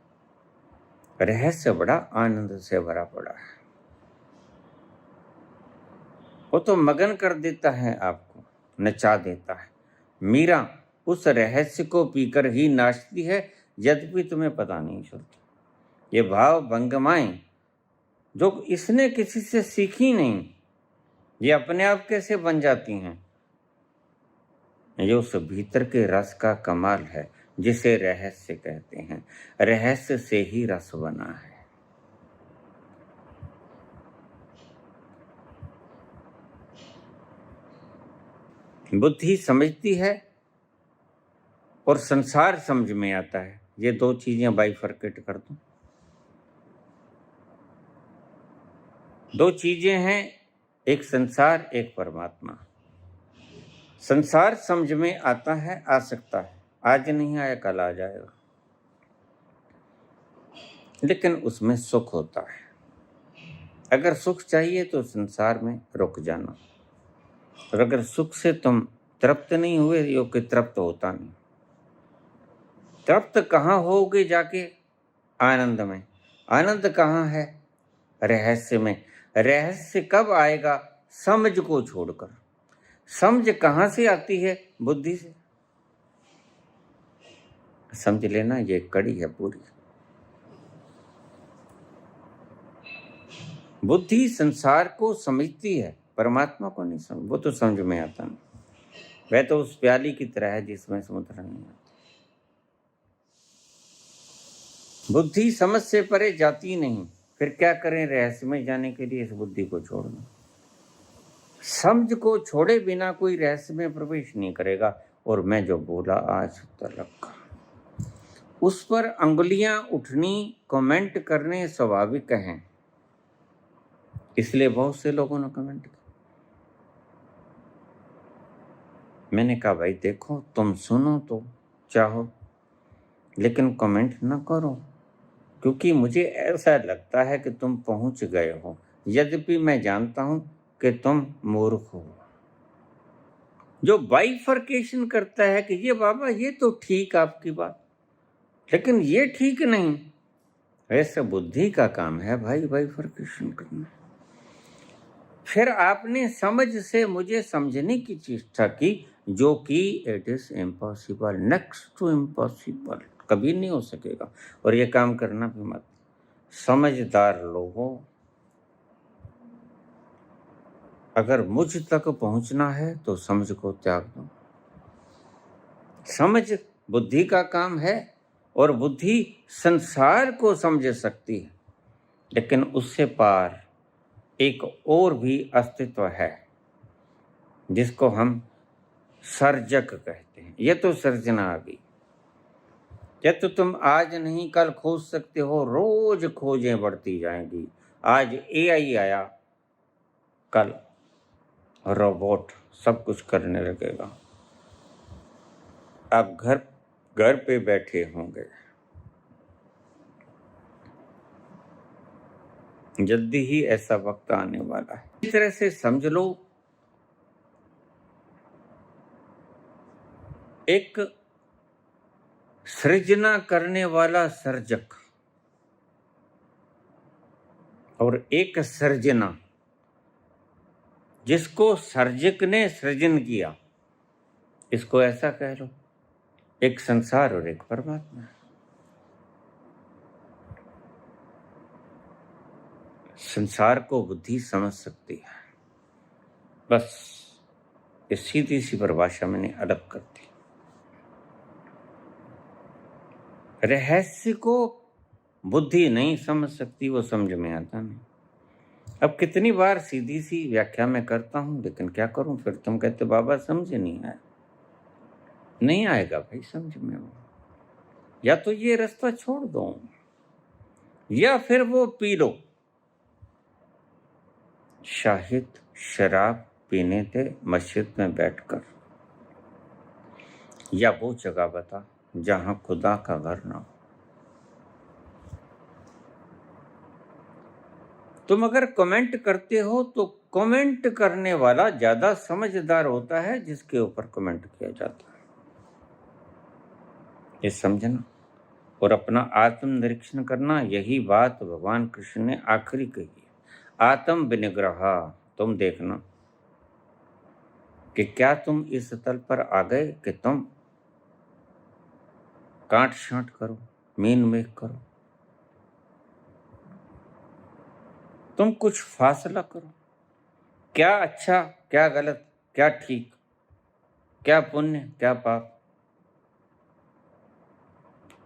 रहस्य बड़ा आनंद से भरा पड़ा है, वो तो मगन कर देता है, आपको नचा देता है। मीरा उस रहस्य को पीकर ही नाचती है, यद्यपि तुम्हें पता नहीं चलता। ये भाव भंगमाएं जो इसने किसी से सीखी नहीं, ये अपने आप कैसे बन जाती हैं। ये उस भीतर के रस का कमाल है, जिसे रहस्य कहते हैं। रहस्य से ही रस बना है। बुद्धि समझती है और संसार समझ में आता है। ये 2 चीजें बाइफरकेट कर दो। 2 चीजें हैं, एक संसार, एक परमात्मा। संसार समझ में आता है, आ सकता है, आज नहीं आया कल आ जाएगा, लेकिन उसमें सुख होता है। अगर सुख चाहिए तो संसार में रुक जाना, और अगर सुख से तुम तृप्त नहीं हुए, यो कि तृप्त होता नहीं, तृप्त कहाँ होगे जाके? आनंद में। आनंद कहाँ है? रहस्य में। रहस्य कब आएगा? समझ को छोड़कर। समझ कहाँ से आती है? बुद्धि से। समझ लेना, ये कड़ी है पूरी। बुद्धि संसार को समझती है, परमात्मा को नहीं समझ। वो तो समझ में आता नहीं। वह तो उस प्याली की तरह है जिसमें समुद्र नहीं आता। बुद्धि समझ से परे जाती नहीं। फिर क्या करें रहस्य में जाने के लिए? इस बुद्धि को छोड़ना। समझ को छोड़े बिना कोई रहस्य में प्रवेश नहीं करेगा। और मैं जो बोला आज तक, उस पर अंगुलियां उठनी, कमेंट करने स्वाभाविक हैं। इसलिए बहुत से लोगों ने कमेंट किया। मैंने कहा भाई देखो, तुम सुनो तो चाहो, लेकिन कमेंट ना करो, क्योंकि मुझे ऐसा लगता है कि तुम पहुंच गए हो, यद्यपि मैं जानता हूं कि तुम मूर्ख हो। जो बाइफर्केशन करता है कि ये बाबा ये तो ठीक आपकी बात, लेकिन ये ठीक नहीं, ऐसा बुद्धि का काम है भाई बाइफर्केशन करना। फिर आपने समझ से मुझे समझने की चेष्टा की, जो कि it is impossible, next to impossible, कभी नहीं हो सकेगा। और ये काम करना भी मत। समझदार लोगों, अगर मुझ तक पहुंचना है तो समझ को त्याग दो। समझ बुद्धि का काम है, और बुद्धि संसार को समझ सकती है, लेकिन उससे पार एक और भी अस्तित्व है जिसको हम सर्जक कहते हैं। ये तो सर्जना आ गई। ये तो तुम आज नहीं कल खोज सकते हो, रोज खोजें बढ़ती जाएंगी। आज एआई आया, कल रोबोट सब कुछ करने लगेगा। आप घर पे बैठे होंगे, जल्दी ही ऐसा वक्त आने वाला है। इस तरह से समझ लो, एक सृजना करने वाला सर्जक और एक सर्जना, जिसको सर्जक ने सृजन किया, इसको ऐसा कह लो, एक संसार और एक परमात्मा। संसार को बुद्धि समझ सकती है, बस ये सीधी सी परिभाषा मैंने अलग कर दी। रहस्य को बुद्धि नहीं समझ सकती, वो समझ में आता नहीं। अब कितनी बार सीधी सी व्याख्या में करता हूं, लेकिन क्या करूं, फिर तुम कहते बाबा समझ नहीं आया। नहीं आएगा भाई समझ में। वो या तो ये रास्ता छोड़ दो, या फिर वो पी लो। शाहिद शराब पीने थे मस्जिद में बैठकर, या वो जगह बता जहां खुदा का घर ना हो। तुम अगर कमेंट करते हो तो कमेंट करने वाला ज्यादा समझदार होता है जिसके ऊपर कमेंट किया जाता है। ये समझना और अपना आत्म निरीक्षण करना। यही बात भगवान कृष्ण ने आखिरी कही है, आत्म विनिग्रह। तुम देखना कि क्या तुम इस तल पर आ गए कि तुम काट छांट करो, मीन मेख करो। तुम कुछ फासला करो, क्या अच्छा क्या गलत, क्या ठीक, क्या पुण्य क्या पाप।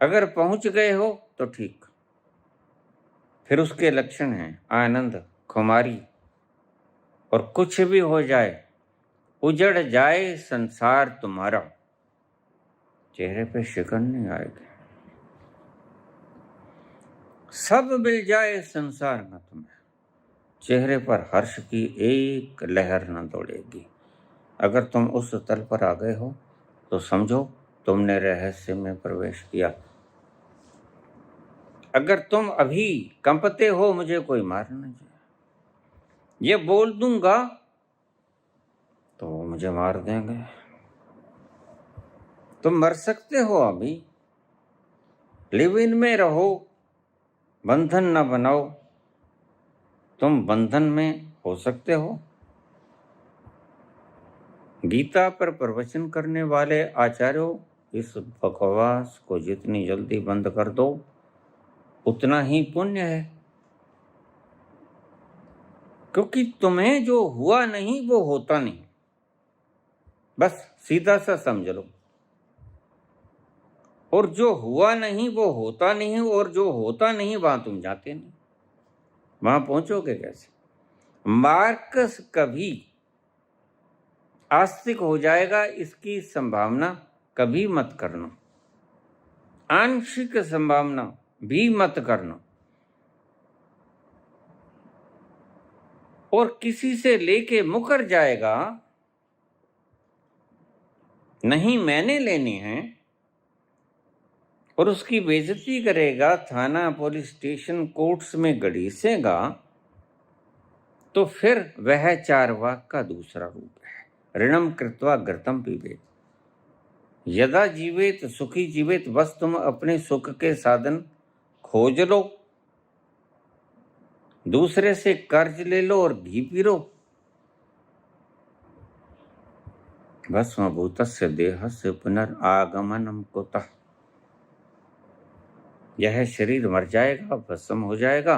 अगर पहुंच गए हो तो ठीक। फिर उसके लक्षण हैं आनंद, खुमारी, और कुछ भी हो जाए, उजड़ जाए संसार तुम्हारा, चेहरे पे शिकन नहीं आएगी। सब मिल जाए संसार न तुम्हें, चेहरे पर हर्ष की एक लहर न दौड़ेगी। अगर तुम उस तल पर आ गए हो तो समझो तुमने रहस्य में प्रवेश किया। अगर तुम अभी कंपते हो मुझे कोई मार न जाए, ये बोल दूंगा तो मुझे मार देंगे। तुम मर सकते हो अभी, लिव इन में रहो, बंधन न बनाओ। तुम बंधन में हो सकते हो। गीता पर प्रवचन करने वाले आचार्यों, इस बकवास को जितनी जल्दी बंद कर दो उतना ही पुण्य है, क्योंकि तुम्हें जो हुआ नहीं वो होता नहीं। बस सीधा सा समझ लो। और जो हुआ नहीं वो होता नहीं, और जो होता नहीं वहां तुम जाते नहीं। वहां पहुंचोगे कैसे? मार्क्स कभी आस्तिक हो जाएगा इसकी संभावना कभी मत करना। आंशिक संभावना भी मत करना। और किसी से लेके मुकर जाएगा, नहीं मैंने लेने हैं, और उसकी बेइज्जती करेगा, थाना पुलिस स्टेशन कोर्ट्स में घड़ीसेगा, तो फिर वह चार्वाक का दूसरा रूप है। ऋणम कृत्वा घृतम पीबेत, यदा जीवेत सुखी जीवेत। बस तुम अपने सुख के साधन खोज लो, दूसरे से कर्ज ले लो और घी पी लो। भस्म भूतस्य देहस्य पुनरागमनम कुतः। यह शरीर मर जाएगा, भस्म हो जाएगा,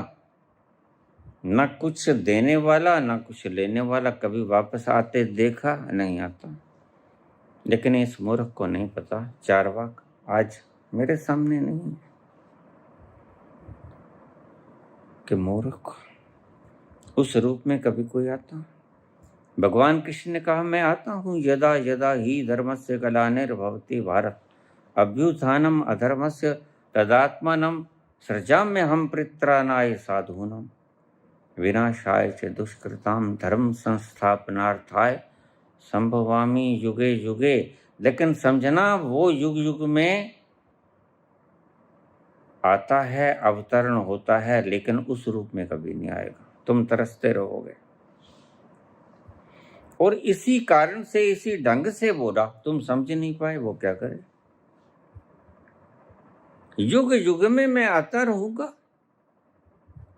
न कुछ देने वाला न कुछ लेने वाला कभी वापस आते देखा नहीं आता। लेकिन इस मूर्ख को नहीं पता, चार्वाक आज मेरे सामने नहीं है कि मूर्ख उस रूप में कभी कोई आता। भगवान कृष्ण ने कहा, मैं आता हूं यदा यदा ही धर्मस्य ग्लानिर्भवति भारत अभ्युत्थानम अधर्मस्य तदात्मानं सृजाम्यहं परित्राणाय साधूनां विनाशाय च दुष्कृतां धर्म संस्थापनार्थाय संभवामि युगे युगे। लेकिन समझना, वो युग युग में आता है, अवतरण होता है, लेकिन उस रूप में कभी नहीं आएगा। तुम तरसते रहोगे। और इसी कारण से, इसी ढंग से बोला, तुम समझ नहीं पाए वो क्या करे। युग युग में मैं आता रहूंगा,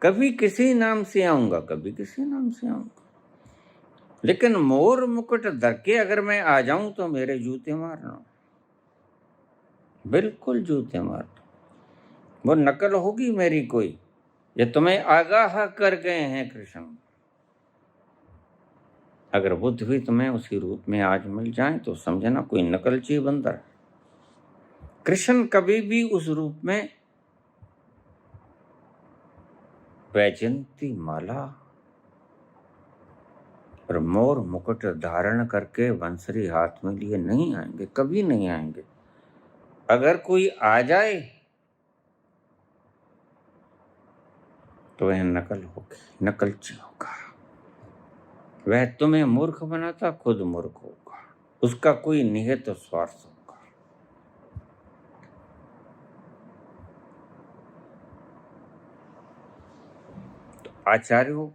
कभी किसी नाम से आऊंगा, कभी किसी नाम से आऊंगा, लेकिन मोर मुकुट धर के अगर मैं आ जाऊं तो मेरे जूते मारना, बिल्कुल जूते मारना। वो नकल होगी मेरी कोई, ये तुम्हें आगाह कर गए हैं कृष्ण। अगर बुद्ध भी तुम्हें उसी रूप में आज मिल जाए तो समझना कोई नकलची बंदर है। कृष्ण कभी भी उस रूप में वैजयंती माला और मोर मुकुट धारण करके बंसरी हाथ में लिए नहीं आएंगे, कभी नहीं आएंगे। अगर कोई आ जाए तो वह नकल होगी, नकलची होगा। वह तुम्हें मूर्ख बनाता, खुद मूर्ख होगा, उसका कोई निहित स्वार्थ होगा। तो आचार्यों,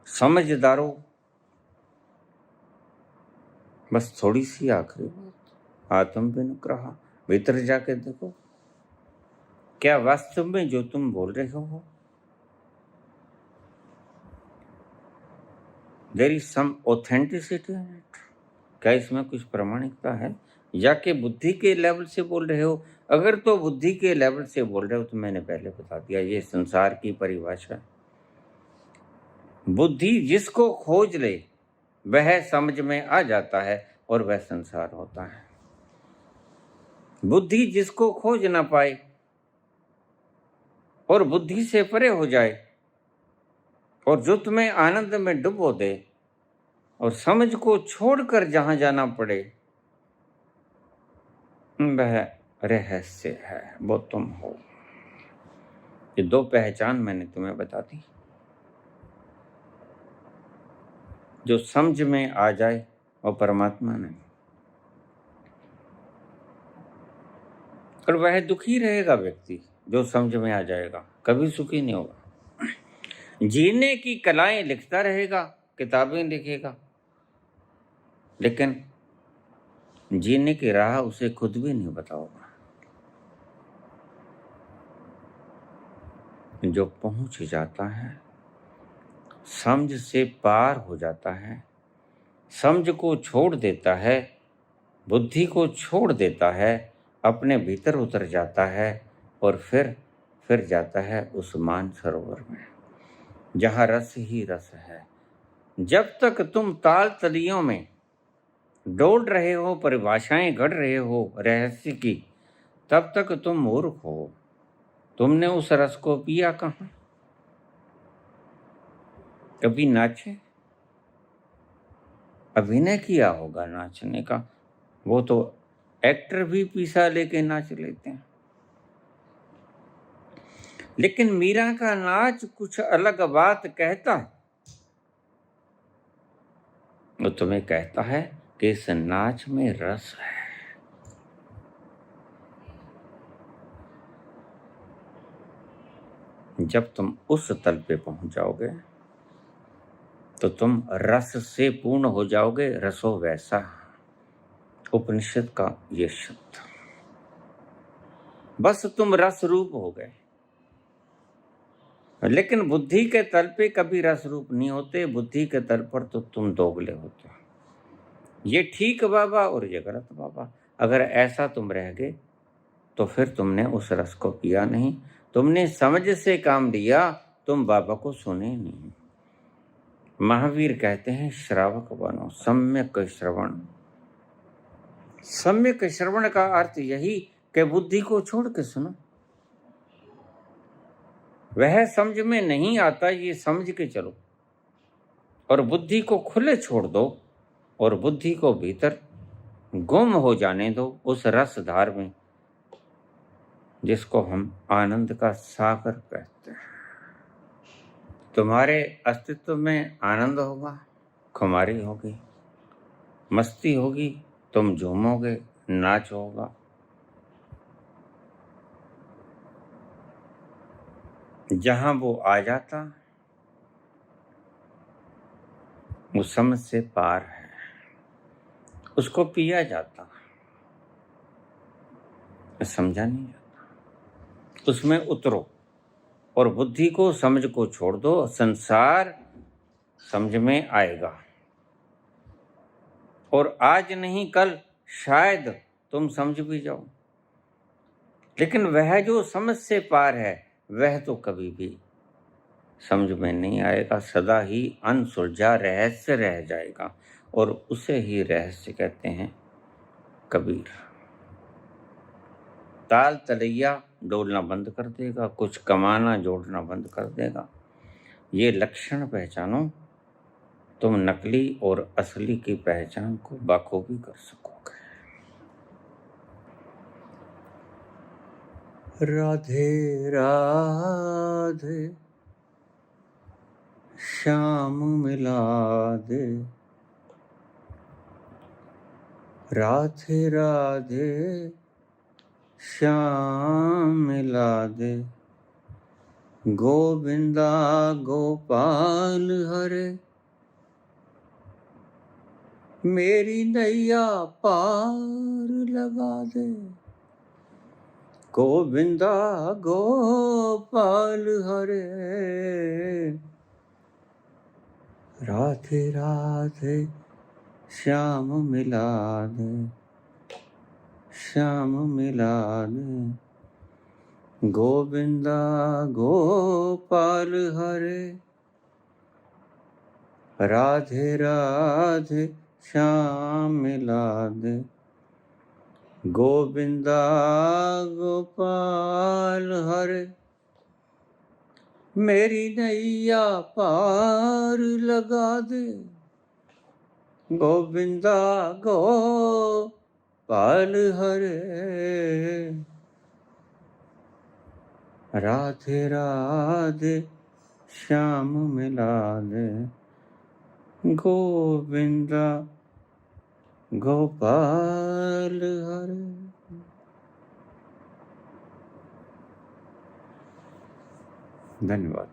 समझदारों, बस थोड़ी सी आखिरी बात, आत्म विनुग्रह, भीतर जाके देखो, क्या वास्तव में जो तुम बोल रहे हो there is some authenticity in it? क्या इसमें कुछ प्रामाणिकता है, या कि बुद्धि के लेवल से बोल रहे हो? अगर तो बुद्धि के लेवल से बोल रहे हो तो मैंने पहले बता दिया, ये संसार की परिभाषा। बुद्धि जिसको खोज ले वह समझ में आ जाता है और वह संसार होता है। बुद्धि जिसको खोज ना पाए और बुद्धि से परे हो जाए और जो तुम्हें आनंद में डुबो दे और समझ को छोड़कर जहां जाना पड़े, वह रहस्य है, वो तुम हो। ये दो पहचान मैंने तुम्हें बता दी। जो समझ में आ जाए वो परमात्मा नहीं, और वह दुखी रहेगा व्यक्ति जो समझ में आ जाएगा, कभी सुखी नहीं होगा। जीने की कलाएं लिखता रहेगा, किताबें लिखेगा, लेकिन जीने की राह उसे खुद भी नहीं बताओगा। जो पहुंच जाता है, समझ से पार हो जाता है, समझ को छोड़ देता है, बुद्धि को छोड़ देता है, अपने भीतर उतर जाता है और फिर जाता है उस मानसरोवर में जहाँ रस ही रस है। जब तक तुम ताल तलियों में डोल रहे हो, परिभाषाएं गढ़ रहे हो रहस्य की, तब तक तुम मूर्ख हो। तुमने उस रस को पिया कहाँ? कभी नाचे? अभिनय किया होगा नाचने का, वो तो एक्टर भी पीसा लेके नाच लेते हैं। लेकिन मीरा का नाच कुछ अलग बात कहता है। वो तुम्हें कहता है कि इस नाच में रस है। जब तुम उस तल पे पहुंच जाओगे तो तुम रस से पूर्ण हो जाओगे। रसो वैसा, उपनिषद का ये शब्द। बस तुम रस रूप हो गए। लेकिन बुद्धि के तल पे कभी रस रूप नहीं होते। बुद्धि के तल पर तो तुम दोगले होते हो। ये ठीक बाबा और ये गलत बाबा। अगर ऐसा तुम रह गए तो फिर तुमने उस रस को पिया नहीं, तुमने समझ से काम लिया, तुम बाबा को सुने नहीं। महावीर कहते हैं श्रावक बनो, सम्यक श्रवण। सम्यक श्रवण का अर्थ यही कि बुद्धि को छोड़ के सुनो। वह समझ में नहीं आता, ये समझ के चलो और बुद्धि को खुले छोड़ दो और बुद्धि को भीतर गुम हो जाने दो उस रस धार में जिसको हम आनंद का सागर कहते हैं। तुम्हारे अस्तित्व में आनंद होगा, खुमारी होगी, मस्ती होगी, तुम झूमोगे, नाच होगा। जहां वो आ जाता वो समझ से पार है, उसको पिया जाता, समझा नहीं जाता। उसमें उतरो और बुद्धि को समझ को छोड़ दो। संसार समझ में आएगा और आज नहीं कल शायद तुम समझ भी जाओ। लेकिन वह जो समझ से पार है वह तो कभी भी समझ में नहीं आएगा, सदा ही अनसुलझा रहस्य रह जाएगा और उसे ही रहस्य कहते हैं कबीर। ताल तलैया डोलना बंद कर देगा, कुछ कमाना जोड़ना बंद कर देगा। ये लक्षण पहचानो, तुम नकली और असली की पहचान को बखूबी कर सकोगे। राधे राधे श्याम मिला दे, राधे राधे श्याम मिला दे, गोविंदा गोपाल हरे, मेरी नैया पार लगा दे। गोविंदा गोपाल हरे, राधे राधे श्याम मिला दे, श्याम मिला दे, गोविंदा गोपाल हरे, राधे राधे श्याम मिला दे, गोविंदा गोपाल हरे, मेरी नैया पार लगा दे। गोविंदा गोपाल हरे, राधे राधे श्याम मिला दे, गोविंदा गोपाल हरे। धन्यवाद।